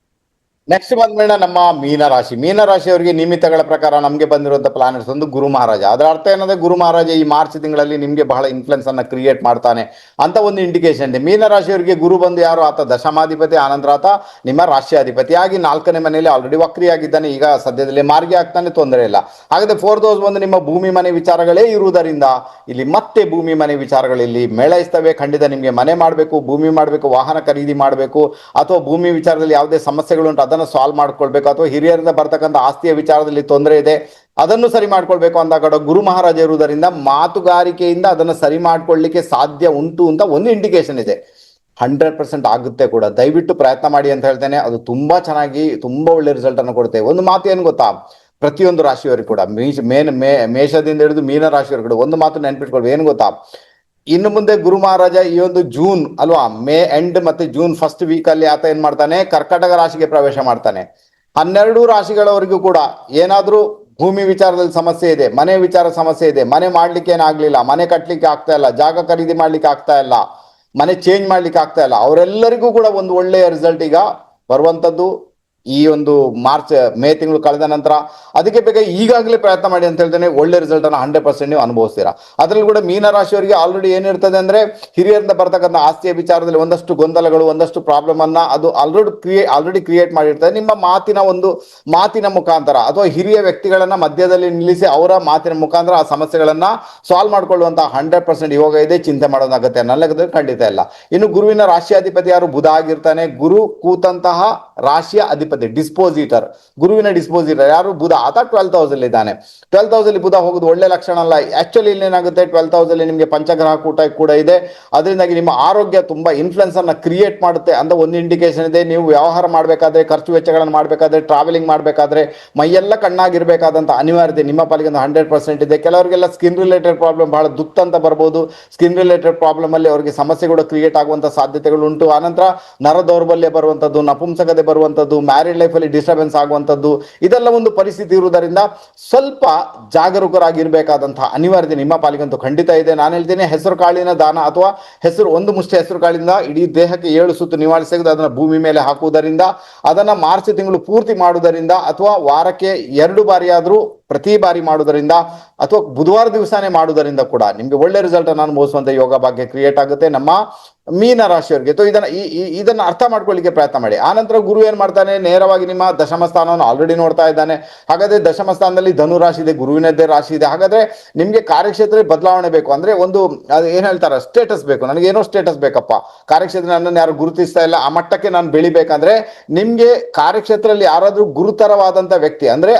ನೆಕ್ಸ್ಟ್ ಬಂದ್ಮೇಲೆ ನಮ್ಮ ಮೀನರಾಶಿಯವರಿಗೆ ನಿಮಿತ್ತಗಳ ಪ್ರಕಾರ ನಮಗೆ ಬಂದಿರುವಂತಹ ಪ್ಲಾನೆಟ್ಸ್ ಒಂದು ಗುರು ಮಹಾರಾಜ. ಅದರ ಅರ್ಥ ಏನಂದ್ರೆ, ಗುರು ಮಹಾರಾಜ ಈ ಮಾರ್ಚ್ ತಿಂಗಳಲ್ಲಿ ನಿಮಗೆ ಬಹಳ ಇನ್ಫ್ಲುಯೆನ್ಸ್ ಅನ್ನ ಕ್ರಿಯೇಟ್ ಮಾಡ್ತಾನೆ ಅಂತ ಒಂದು ಇಂಡಿಕೇಶನ್ ಇದೆ. ಮೀನರಾಶಿಯವರಿಗೆ ಗುರು ಬಂದು ಯಾರು, ಆತ ದಶಮಾಧಿಪತಿ, ಆನಂತರ ಆತ ನಿಮ್ಮ ರಾಶಿಯಾಧಿಪತಿ ಆಗಿ 4ನೇ ಮನೆಯಲ್ಲಿ ಆಲ್ರೆಡಿ ವಕ್ರಿಯಾಗಿದ್ದಾನೆ. ಈಗ ಸದ್ಯದಲ್ಲಿ ಮಾರ್ಗಿ ಆಗ್ತಾನೆ, ತೊಂದರೆ ಇಲ್ಲ. ಹಾಗಾದ್ರೆ 4th ಹೌಸ್ ಬಂದು ನಿಮ್ಮ ಭೂಮಿ ಮನೆ ವಿಚಾರಗಳೇ ಇರುವುದರಿಂದ ಇಲ್ಲಿ ಮತ್ತೆ ಭೂಮಿ ಮನೆ ವಿಚಾರಗಳಲ್ಲಿ ಮೇಳೈಸ್ತವೆ. ಖಂಡಿತ ನಿಮಗೆ ಮನೆ ಮಾಡಬೇಕು, ಭೂಮಿ ಮಾಡಬೇಕು, ವಾಹನ ಖರೀದಿ ಮಾಡಬೇಕು, ಅಥವಾ ಭೂಮಿ ವಿಚಾರದಲ್ಲಿ ಯಾವುದೇ ಸಮಸ್ಯೆಗಳು ಉಂಟು ಸಾಲ್ವ್ ಮಾಡ್ಕೊಳ್ಬೇಕು, ಅಥವಾ ಹಿರಿಯರಿಂದ ಬರ್ತಕ್ಕಂಥ ಆಸ್ತಿಯ ವಿಚಾರದಲ್ಲಿ ತೊಂದರೆ ಇದೆ ಅದನ್ನು ಸರಿ ಮಾಡ್ಕೊಳ್ಬೇಕು ಅಂದಾಗ ಗುರು ಮಹಾರಾಜ ಇರುವುದರಿಂದ ಮಾತುಗಾರಿಕೆಯಿಂದ ಅದನ್ನು ಸರಿ ಮಾಡ್ಕೊಳ್ಳಿಕ್ಕೆ ಸಾಧ್ಯ ಉಂಟು ಅಂತ ಒಂದು ಇಂಡಿಕೇಶನ್ ಇದೆ. 100% ಆಗುತ್ತೆ ಕೂಡ. ದಯವಿಟ್ಟು ಪ್ರಯತ್ನ ಮಾಡಿ ಅಂತ ಹೇಳ್ತೇನೆ. ಅದು ತುಂಬಾ ಚೆನ್ನಾಗಿ ತುಂಬಾ ಒಳ್ಳೆ ರಿಸಲ್ಟ್ ಅನ್ನು ಕೊಡುತ್ತೆ. ಒಂದು ಮಾತು ಏನು ಗೊತ್ತಾ, ಪ್ರತಿಯೊಂದು ರಾಶಿಯವರಿಗೂ ಕೂಡ ಮೇಷದಿಂದ ಹಿಡಿದು ಮೀನ ರಾಶಿಯವರಿಗೂ ಕೂಡ ಒಂದು ಮಾತು ನೆನ್ಪಿಟ್ಕೊಳ್ಬೇಕು, ಏನು ಗೊತ್ತಾ, ಇನ್ನು ಮುಂದೆ ಗುರು ಮಹಾರಾಜ ಈ ಒಂದು ಜೂನ್ ಅಲ್ವಾ, ಮೇ ಎಂಡ್ ಮತ್ತೆ ಜೂನ್ ಫಸ್ಟ್ ವೀಕ್ ಅಲ್ಲಿ ಆತ ಏನ್ ಮಾಡ್ತಾನೆ, ಕರ್ಕಟಕ ರಾಶಿಗೆ ಪ್ರವೇಶ ಮಾಡ್ತಾನೆ. 12 ರಾಶಿಗಳವರೆಗೂ ಕೂಡ ಏನಾದ್ರೂ ಭೂಮಿ ವಿಚಾರದಲ್ಲಿ ಸಮಸ್ಯೆ ಇದೆ, ಮನೆ ವಿಚಾರ ಸಮಸ್ಯೆ ಇದೆ, ಮನೆ ಮಾಡ್ಲಿಕ್ಕೆ ಏನಾಗ್ಲಿಲ್ಲ, ಮನೆ ಕಟ್ಲಿಕ್ಕೆ ಆಗ್ತಾ ಇಲ್ಲ, ಜಾಗ ಖರೀದಿ ಮಾಡ್ಲಿಕ್ಕೆ ಆಗ್ತಾ ಇಲ್ಲ, ಮನೆ ಚೇಂಜ್ ಮಾಡ್ಲಿಕ್ಕೆ ಆಗ್ತಾ ಇಲ್ಲ, ಅವರೆಲ್ಲರಿಗೂ ಕೂಡ ಒಂದು ಒಳ್ಳೆಯ ರಿಸಲ್ಟ್ ಈಗ ಬರುವಂತದ್ದು ಈ ಒಂದು ಮಾರ್ಚ್ ಮೇ ತಿಂಗಳು ಕಳೆದ ನಂತರ. ಅದಕ್ಕೆ ಬೇಕಾಗಿ ಈಗಾಗಲೇ ಪ್ರಯತ್ನ ಮಾಡಿ ಅಂತ ಹೇಳ್ತೇನೆ. ಒಳ್ಳೆ ರಿಸಲ್ಟ್ ಅನ್ನು 100% ನೀವು ಅನುಭವಿಸ್ತೀರಾ. ಅದರಲ್ಲಿ ಕೂಡ ಮೀನ ರಾಶಿಯವರಿಗೆ ಆಲ್ರೆಡಿ ಏನಿರ್ತದೆ ಅಂದ್ರೆ, ಹಿರಿಯರಿಂದ ಬರ್ತಕ್ಕಂಥ ಆಸ್ತಿಯ ವಿಚಾರದಲ್ಲಿ ಒಂದಷ್ಟು ಗೊಂದಲಗಳು, ಒಂದಷ್ಟು ಪ್ರಾಬ್ಲಮ್ ಅನ್ನ ಅದು ಆಲ್ರೆಡಿ ಕ್ರಿಯೇಟ್ ಮಾಡಿರ್ತದೆ. ನಿಮ್ಮ ಮಾತಿನ ಮುಖಾಂತರ ಅಥವಾ ಹಿರಿಯ ವ್ಯಕ್ತಿಗಳನ್ನ ಮಧ್ಯದಲ್ಲಿ ನಿಲ್ಲಿಸಿ ಅವರ ಮಾತಿನ ಮುಖಾಂತರ ಆ ಸಮಸ್ಯೆಗಳನ್ನ ಸಾಲ್ವ್ ಮಾಡ್ಕೊಳ್ಳುವಂತಹ 100% ಯೋಗ ಇದೆ. ಚಿಂತೆ ಮಾಡೋದು ಅಗತ್ಯ ನನ್ನ ಖಂಡಿತ ಇಲ್ಲ. ಇನ್ನು ಗುರುವಿನ ರಾಶಿಯಾಧಿಪತಿ ಯಾರು, ಬುಧ ಆಗಿರ್ತಾನೆ. ಗುರು ಕೂತಂತಹ ರಾಶಿಯ ಅಧಿಪತಿ ಡಿಸ್ಪೋಸಿಟರ್, ಗುರುವಿನ ಡಿಸ್ಪೋಸಿಟರ್ ಯಾರು, ಬುಧ. ಆತ 12th ಹೌಸ್ ಅಲ್ಲಿ ಇದ್ದಾನೆ. 12th ಹೌಸ್ ಅಲ್ಲಿ ಬುಧ ಹೋಗುದು ಒಳ್ಳೆ ಲಕ್ಷಣ ಅಲ್ಲ. ಆಕ್ಚುಲಿ ಇಲ್ಲಿ ಏನಾಗುತ್ತೆ, 12th ಹೌಸ್ ಅಲ್ಲಿ ನಿಮಗೆ ಪಂಚಗ್ರಹ ಕೂಟ ಕೂಡ ಇದೆ. ಅದರಿಂದಾಗಿ ನಿಮ್ಮ ಆರೋಗ್ಯ ತುಂಬಾ ಇನ್ಫ್ಲುಯೆನ್ಸ್ ಅನ್ನ ಕ್ರಿಯೇಟ್ ಮಾಡುತ್ತೆ ಅಂತ ಒಂದು ಇಂಡಿಕೇಶನ್ ಇದೆ. ನೀವು ವ್ಯವಹಾರ ಮಾಡಬೇಕಾದ್ರೆ, ಖರ್ಚು ವೆಚ್ಚಗಳನ್ನು ಮಾಡಬೇಕಾದ್ರೆ, ಟ್ರಾವೆಲಿಂಗ್ ಮಾಡಬೇಕಾದ್ರೆ ಮೈಯೆಲ್ಲ ಕಣ್ಣಾಗಿರ್ಬೇಕಾದಂತ ಅನಿವಾರ್ಯತೆ ನಿಮ್ಮ ಪಾಲಿಗೆ 100% ಇದೆ. ಕೆಲವರಿಗೆಲ್ಲ ಸ್ಕಿನ್ ರಿಲೇಟೆಡ್ ಪ್ರಾಬ್ಲಮ್ ಬಹಳ ದುಃಖ ಅಂತ ಬರ್ಬೋದು. ಸ್ಕಿನ್ ರಿಲೇಟೆಡ್ ಪ್ರಾಬ್ಲಮ್ ಅಲ್ಲಿ ಅವರಿಗೆ ಸಮಸ್ಯೆ ಕೂಡ ಕ್ರಿಯೇಟ್ ಆಗುವಂತ ಸಾಧ್ಯತೆಗಳು ಉಂಟು. ಆನಂತರ ನರ ದೌರ್ಬಲ್ಯ ಬರುವಂತದ್ದು, ನಪುಂಸಕತೆ ಬರುವಂತದ್ದು, ಮ್ಯಾರಿಡ್ ಲೈಫ್ ಅಲ್ಲಿ ಡಿಸ್ಟರ್ಬೆನ್ಸ್ ಆಗುವಂತದ್ದು, ಇದೆಲ್ಲ ಒಂದು ಪರಿಸ್ಥಿತಿ ಇರುವುದರಿಂದ ಸ್ವಲ್ಪ ಜಾಗರೂಕರಾಗಿರ್ಬೇಕಾದಂತಹ ಅನಿವಾರ್ಯತೆ ನಿಮ್ಮ ಪಾಲಿಗಂತೂ ಖಂಡಿತ ಇದೆ. ನಾನು ಹೇಳ್ತೀನಿ, ಹೆಸರು ಕಾಳಿನ ದಾನ ಅಥವಾ ಒಂದು ಮುಷ್ಟಿ ಹೆಸರು ಕಾಳಿಂದ ಇಡೀ ದೇಹಕ್ಕೆ 7 ಸುತ್ತು ನಿವಾಳಿಸಿ ಅದನ್ನ ಭೂಮಿ ಮೇಲೆ ಹಾಕುವುದರಿಂದ, ಅದನ್ನ ಮಾರ್ಚ್ ತಿಂಗಳು ಪೂರ್ತಿ ಮಾಡುವುದರಿಂದ, ಅಥವಾ ವಾರಕ್ಕೆ 2 ಬಾರಿ ಆದ್ರೂ ಪ್ರತಿ ಬಾರಿ ಮಾಡುವುದರಿಂದ, ಅಥವಾ ಬುಧವಾರ ದಿವಸನೇ ಮಾಡುವುದರಿಂದ ಕೂಡ ನಿಮ್ಗೆ ಒಳ್ಳೆ ರಿಸಲ್ಟ್ ಅನ್ನು ಅನುಭವಿಸುವಂತ ಯೋಗ ಭಾಗ್ಯ ಕ್ರಿಯೇಟ್ ಆಗುತ್ತೆ ನಮ್ಮ ಮೀನ ರಾಶಿಯವರಿಗೆ. ಇದನ್ನ ಅರ್ಥ ಮಾಡ್ಕೊಳ್ಳಿಕ್ಕೆ ಪ್ರಯತ್ನ ಮಾಡಿ. ಆನಂತರ ಗುರು ಏನ್ ಮಾಡ್ತಾನೆ, ನೇರವಾಗಿ ನಿಮ್ಮ ದಶಮ ಸ್ಥಾನವನ್ನು ಆಲ್ರೆಡಿ ನೋಡ್ತಾ ಇದ್ದಾನೆ. ಹಾಗಾದ್ರೆ ದಶಮ ಸ್ಥಾನದಲ್ಲಿ ಧನು ರಾಶಿ ಇದೆ, ಗುರುವಿನದ್ದೇ ರಾಶಿ ಇದೆ. ಹಾಗಾದ್ರೆ ನಿಮ್ಗೆ ಕಾರ್ಯಕ್ಷೇತ್ರ ಬದಲಾವಣೆ ಬೇಕು ಅಂದ್ರೆ, ಒಂದು ಏನ್ ಹೇಳ್ತಾರ, ಸ್ಟೇಟಸ್ ಬೇಕು. ನನಗೇನೋ ಸ್ಟೇಟಸ್ ಬೇಕಪ್ಪ, ಕಾರ್ಯಕ್ಷೇತ್ರ ನನ್ನನ್ನು ಯಾರು ಗುರುತಿಸ್ತಾ ಇಲ್ಲ, ಆ ಮಟ್ಟಕ್ಕೆ ನಾನು ಬೆಳಿಬೇಕಂದ್ರೆ ನಿಮ್ಗೆ ಕಾರ್ಯಕ್ಷೇತ್ರದಲ್ಲಿ ಯಾರಾದ್ರೂ ಗುರುತರವಾದಂತ ವ್ಯಕ್ತಿ ಅಂದ್ರೆ,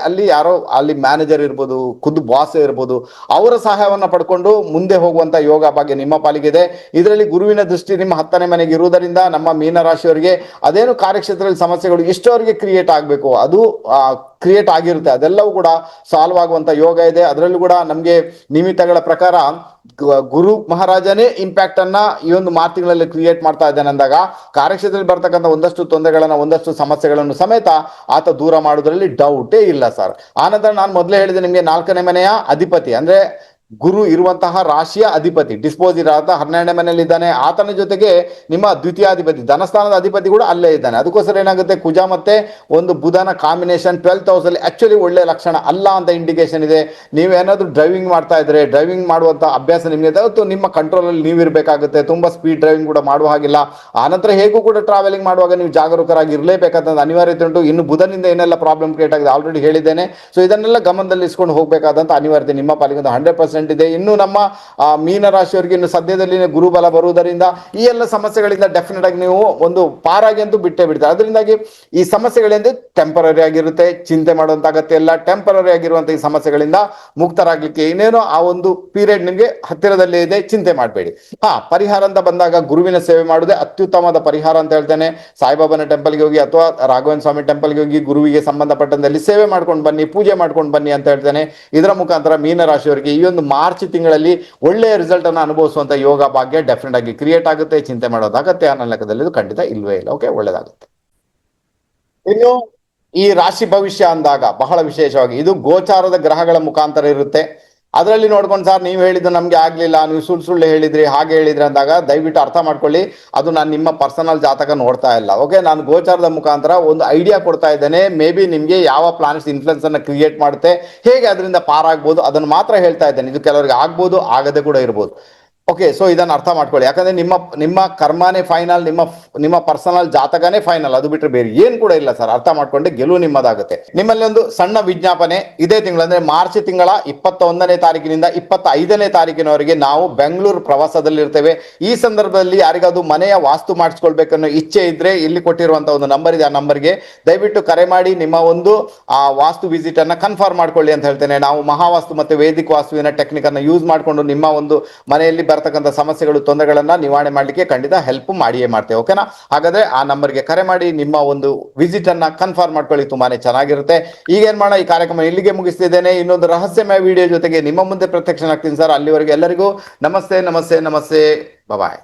ಅಲ್ಲಿ ಮ್ಯಾನೇಜರ್ ಇರ್ಬೋದು, ಖುದ್ದು ಬಾಸ್ ಇರ್ಬೋದು, ಅವರ ಸಹಾಯವನ್ನ ಪಡ್ಕೊಂಡು ಮುಂದೆ ಹೋಗುವಂತ ಯೋಗ ಭಾಗ್ಯ ನಿಮ್ಮ ಪಾಲಿಗಿದೆ. ಇದರಲ್ಲಿ ಗುರುವಿನ ದೃಷ್ಟಿ ನಿಮ್ಮ 10ನೇ ಮನೆಗೆ ಇರುವುದರಿಂದ ನಮ್ಮ ಮೀನ ರಾಶಿಯವರಿಗೆ ಅದೇನು ಕಾರ್ಯಕ್ಷೇತ್ರದಲ್ಲಿ ಸಮಸ್ಯೆಗಳು ಇಷ್ಟವರೆಗೆ ಕ್ರಿಯೇಟ್ ಆಗಬೇಕು ಅದು ಕ್ರಿಯೇಟ್ ಆಗಿರುತ್ತೆ, ಅದೆಲ್ಲವೂ ಕೂಡ ಸಾಲ್ವ್ ಆಗುವಂತ ಯೋಗ ಇದೆ. ಅದರಲ್ಲೂ ಕೂಡ ನಮಗೆ ನಿಮಿತ್ತಗಳ ಪ್ರಕಾರ ಗುರು ಮಹಾರಾಜನೇ ಇಂಪ್ಯಾಕ್ಟ್ ಅನ್ನ ಈ ಒಂದು ಮಾರ್ತಿಗಳಲ್ಲಿ ಕ್ರಿಯೇಟ್ ಮಾಡ್ತಾ ಇದ್ದಾನೆ ಅಂದಾಗ, ಕಾರ್ಯಕ್ಷೇತ್ರದಲ್ಲಿ ಬರ್ತಕ್ಕಂಥ ಒಂದಷ್ಟು ತೊಂದರೆಗಳನ್ನ, ಒಂದಷ್ಟು ಸಮಸ್ಯೆಗಳನ್ನು ಸಮೇತ ಆತ ದೂರ ಮಾಡೋದ್ರಲ್ಲಿ ಡೌಟೇ ಇಲ್ಲ ಸರ್. ಆನಂತರ ನಾನು ಮೊದಲೇ ಹೇಳಿದೆ ನಿಮಗೆ, 4ನೇ ಮನೆಯ ಅಧಿಪತಿ ಅಂದ್ರೆ ಗುರು ಇರುವಂತಹ ರಾಶಿಯ ಅಧಿಪತಿ ಡಿಸ್ಪೋಸಿಟ್ ಆತ 12ನೇ ಮನೆಯಲ್ಲಿ ಇದ್ದಾನೆ. ಆತನ ಜೊತೆಗೆ ನಿಮ್ಮ ದ್ವಿತೀಯಾಧಿಪತಿ ಧನಸ್ಥಾನದ ಅಧಿಪತಿ ಕೂಡ ಅಲ್ಲೇ ಇದ್ದಾನೆ. ಅದಕ್ಕೋಸ್ಕರ ಏನಾಗುತ್ತೆ, ಕುಜ ಮತ್ತೆ ಒಂದು ಬುಧನ ಕಾಂಬಿನೇಷನ್ 12th ಹೌಸ್ ಅಲ್ಲಿ ಆಕ್ಚುಲಿ ಒಳ್ಳೆ ಲಕ್ಷಣ ಅಲ್ಲ ಅಂತ ಇಂಡಿಕೇಶನ್ ಇದೆ. ನೀವೇನಾದ್ರೂ ಡ್ರೈವಿಂಗ್ ಮಾಡ್ತಾ ಇದ್ರೆ, ಡ್ರೈವಿಂಗ್ ಮಾಡುವಂತ ಅಭ್ಯಾಸ ನಿಮಗೆ ನಿಮ್ಮ ಕಂಟ್ರೋಲ್ ಅಲ್ಲಿ ನೀವು ಇರಬೇಕಾಗುತ್ತೆ. ತುಂಬಾ ಸ್ಪೀಡ್ ಡ್ರೈವಿಂಗ್ ಕೂಡ ಮಾಡುವ ಹಾಗಿಲ್ಲ. ಆನಂತರ ಹೇಗೂ ಕೂಡ ಟ್ರಾವೆಲಿಂಗ್ ಮಾಡುವಾಗ ನೀವು ಜಾಗರೂಕರಾಗಿ ಇರಲೇಬೇಕಾದ ಅನಿವಾರ್ಯತೆ ಉಂಟು. ಇನ್ನು ಬುಧನಿಂದ ಏನೆಲ್ಲ ಪ್ರಾಬ್ಲಮ್ ಕ್ರಿಯೇಟ್ ಆಗಿದೆ ಆಲ್ರೆಡಿ ಹೇಳಿದ್ದೇನೆ. ಸೊ ಇದನ್ನೆಲ್ಲ ಗಮನದಲ್ಲಿ ಇಸ್ಕೊಂಡು ಹೋಗಬೇಕಾದಂತ ಅನಿವಾರ್ಯತೆ ನಿಮ್ಮ ಪಾಲಿಗೆ 100% ಇದೆ. ಇನ್ನು ನಮ್ಮ ಮೀನ ರಾಶಿಯವರಿಗೆ ಇನ್ನು ಸದ್ಯದಲ್ಲಿ ಗುರುಬಲ ಬರುವುದರಿಂದ ಈ ಎಲ್ಲ ಸಮಸ್ಯೆಗಳಿಂದ ಡೆಫಿನೆಟ್ ಆಗಿ ನೀವು ಒಂದು ಪಾರಾಗಿ ಅಂತೂ ಬಿಟ್ಟೇ ಬಿಡ್ತಾರೆ. ಅದರಿಂದಾಗಿ ಈ ಸಮಸ್ಯೆಗಳಿಂದ ಟೆಂಪರರಿ ಆಗಿರುತ್ತೆ, ಚಿಂತೆ ಮಾಡುವಂತ ಅಗತ್ಯ ಇಲ್ಲ. ಟೆಂಪರರಿ ಆಗಿರುವಂತಹ ಈ ಸಮಸ್ಯೆಗಳಿಂದ ಮುಕ್ತರಾಗ್ಲಿಕ್ಕೆ ಇನ್ನೇನೋ ಆ ಒಂದು ಪೀರಿಯಡ್ ನಿಮ್ಗೆ ಹತ್ತಿರದಲ್ಲೇ ಇದೆ, ಚಿಂತೆ ಮಾಡಬೇಡಿ. ಪರಿಹಾರ ಅಂತ ಬಂದಾಗ ಗುರುವಿನ ಸೇವೆ ಮಾಡುವುದೇ ಅತ್ಯುತ್ತಮವಾದ ಪರಿಹಾರ ಅಂತ ಹೇಳ್ತೇನೆ. ಸಾಯಿಬಾಬಾನ ಟೆಂಪಲ್ಗೆ ಹೋಗಿ ಅಥವಾ ರಾಘವೇಂದ್ರ ಸ್ವಾಮಿ ಟೆಂಪಲ್ಗೆ ಹೋಗಿ ಗುರುವಿಗೆ ಸಂಬಂಧಪಟ್ಟಂದಲ್ಲಿ ಸೇವೆ ಮಾಡ್ಕೊಂಡು ಬನ್ನಿ, ಪೂಜೆ ಮಾಡ್ಕೊಂಡು ಬನ್ನಿ ಅಂತ ಹೇಳ್ತೇನೆ. ಇದರ ಮುಖಾಂತರ ಮೀನ ರಾಶಿಯವರಿಗೆ ಈ ಒಂದು ಮಾರ್ಚ್ ತಿಂಗಳಲ್ಲಿ ಒಳ್ಳೆಯ ರಿಸಲ್ಟ್ ಅನ್ನು ಅನುಭವಿಸುವಂತ ಯೋಗ ಭಾಗ್ಯ ಡೆಫಿನೆಟ್ ಆಗಿ ಕ್ರಿಯೇಟ್ ಆಗುತ್ತೆ. ಚಿಂತೆ ಮಾಡೋದು ಅಗತ್ಯ ನನ್ನ ಲೆಕ್ಕದಲ್ಲಿ ಇದು ಖಂಡಿತ ಇಲ್ವೇ ಇಲ್ಲ. ಓಕೆ, ಒಳ್ಳೇದಾಗುತ್ತೆ. ಇನ್ನು ಈ ರಾಶಿ ಭವಿಷ್ಯ ಅಂದಾಗ ಬಹಳ ವಿಶೇಷವಾಗಿ ಇದು ಗೋಚಾರದ ಗ್ರಹಗಳ ಮುಖಾಂತರ ಇರುತ್ತೆ. ಅದರಲ್ಲಿ ನೋಡ್ಕೊಂಡು, ಸರ್ ನೀವು ಹೇಳಿದ್ದು ನಮ್ಗೆ ಆಗ್ಲಿಲ್ಲ, ನೀವು ಸುಳ್ಳು ಹೇಳಿದ್ರಿ, ಹಾಗೆ ಹೇಳಿದ್ರಿ ಅಂದಾಗ ದಯವಿಟ್ಟು ಅರ್ಥ ಮಾಡ್ಕೊಳ್ಳಿ, ಅದು ನಾನು ನಿಮ್ಮ ಪರ್ಸನಲ್ ಜಾತಕ ನೋಡ್ತಾ ಇಲ್ಲ. ಓಕೆ, ನಾನು ಗೋಚಾರದ ಮುಖಾಂತರ ಒಂದು ಐಡಿಯಾ ಕೊಡ್ತಾ ಇದ್ದೇನೆ. ಮೇ ಬಿ ನಿಮ್ಗೆ ಯಾವ ಪ್ಲಾನೆಟ್ಸ್ ಇನ್ಫ್ಲುಯೆನ್ಸ್ ಅನ್ನ ಕ್ರಿಯೇಟ್ ಮಾಡುತ್ತೆ, ಹೇಗೆ ಅದರಿಂದ ಪಾರಾಗ್ಬೋದು ಅದನ್ನು ಮಾತ್ರ ಹೇಳ್ತಾ ಇದ್ದೇನೆ. ಇದು ಕೆಲವರಿಗೆ ಆಗ್ಬೋದು, ಆಗದೆ ಕೂಡ ಇರ್ಬೋದು. ಓಕೆ, ಸೊ ಇದನ್ನು ಅರ್ಥ ಮಾಡ್ಕೊಳ್ಳಿ. ಯಾಕಂದ್ರೆ ನಿಮ್ಮ ಕರ್ಮನೇ ಫೈನಲ್, ನಿಮ್ಮ ಪರ್ಸನಲ್ ಜಾತಕನೇ ಫೈನಲ್, ಅದು ಬಿಟ್ಟರೆ ಬೇರೆ ಏನ್ ಕೂಡ ಇಲ್ಲ ಸರ್. ಅರ್ಥ ಮಾಡ್ಕೊಂಡೆ ಗೆಲುವು ನಿಮ್ಮದಾಗುತ್ತೆ. ನಿಮ್ಮಲ್ಲಿ ಒಂದು ಸಣ್ಣ ವಿಜ್ಞಾಪನೆ, ಇದೇ ತಿಂಗಳು ಅಂದ್ರೆ ಮಾರ್ಚ್ ತಿಂಗಳ 21ನೇ ತಾರೀಕಿನಿಂದ 25ನೇ ತಾರೀಕಿನವರೆಗೆ ನಾವು ಬೆಂಗಳೂರು ಪ್ರವಾಸದಲ್ಲಿ ಇರ್ತೇವೆ. ಈ ಸಂದರ್ಭದಲ್ಲಿ ಯಾರಿಗಾದ್ರು ಮನೆಯ ವಾಸ್ತು ಮಾಡಿಸ್ಕೊಳ್ಬೇಕನ್ನೋ ಇಚ್ಛೆ ಇದ್ರೆ ಇಲ್ಲಿ ಕೊಟ್ಟಿರುವಂತಹ ಒಂದು ನಂಬರ್ ಇದೆ, ಆ ನಂಬರ್ಗೆ ದಯವಿಟ್ಟು ಕರೆ ಮಾಡಿ ನಿಮ್ಮ ಒಂದು ಆ ವಾಸ್ತು ವಿಸಿಟ್ ಅನ್ನ ಕನ್ಫರ್ಮ್ ಮಾಡ್ಕೊಳ್ಳಿ ಅಂತ ಹೇಳ್ತೇನೆ. ನಾವು ಮಹಾವಾಸ್ತು ಮತ್ತೆ ವೇದಿಕ ವಾಸ್ತುವಿನ ಟೆಕ್ನಿಕ್ ಅನ್ನ ಯೂಸ್ ಮಾಡಿಕೊಂಡು ನಿಮ್ಮ ಒಂದು ಮನೆಯಲ್ಲಿ ಬರ್ತಕ್ಕಂಥ ಸಮಸ್ಯೆಗಳು, ತೊಂದರೆಗಳನ್ನ ನಿವಾರಣೆ ಮಾಡ್ಲಿಕ್ಕೆ ಖಂಡಿತ ಹೆಲ್ಪ್ ಮಾಡಿಯೇ ಮಾಡ್ತೇವೆ. ಓಕೆನಾ? ಹಾಗಾದ್ರೆ ಆ ನಂಬರ್ಗೆ ಕರೆ ಮಾಡಿ ನಿಮ್ಮ ಒಂದು ವಿಸಿಟ್ ಅನ್ನ ಕನ್ಫರ್ಮ್ ಮಾಡ್ಕೊಳ್ಳಿ, ತುಂಬಾನೇ ಚೆನ್ನಾಗಿರುತ್ತೆ. ಈಗ ಏನ್ ಮಾಡೋಣ, ಈ ಕಾರ್ಯಕ್ರಮ ಇಲ್ಲಿಗೆ ಮುಗಿಸ್ತಿದ್ದೇನೆ. ಇನ್ನೊಂದು ರಹಸ್ಯಮಯ ವಿಡಿಯೋ ಜೊತೆಗೆ ನಿಮ್ಮ ಮುಂದೆ ಪ್ರತ್ಯಕ್ಷನಾಗ್ತೀನಿ ಸರ್. ಅಲ್ಲಿವರೆಗೆ ಎಲ್ಲರಿಗೂ ನಮಸ್ತೆ ನಮಸ್ತೆ ನಮಸ್ತೆ, ಬಾಯ್.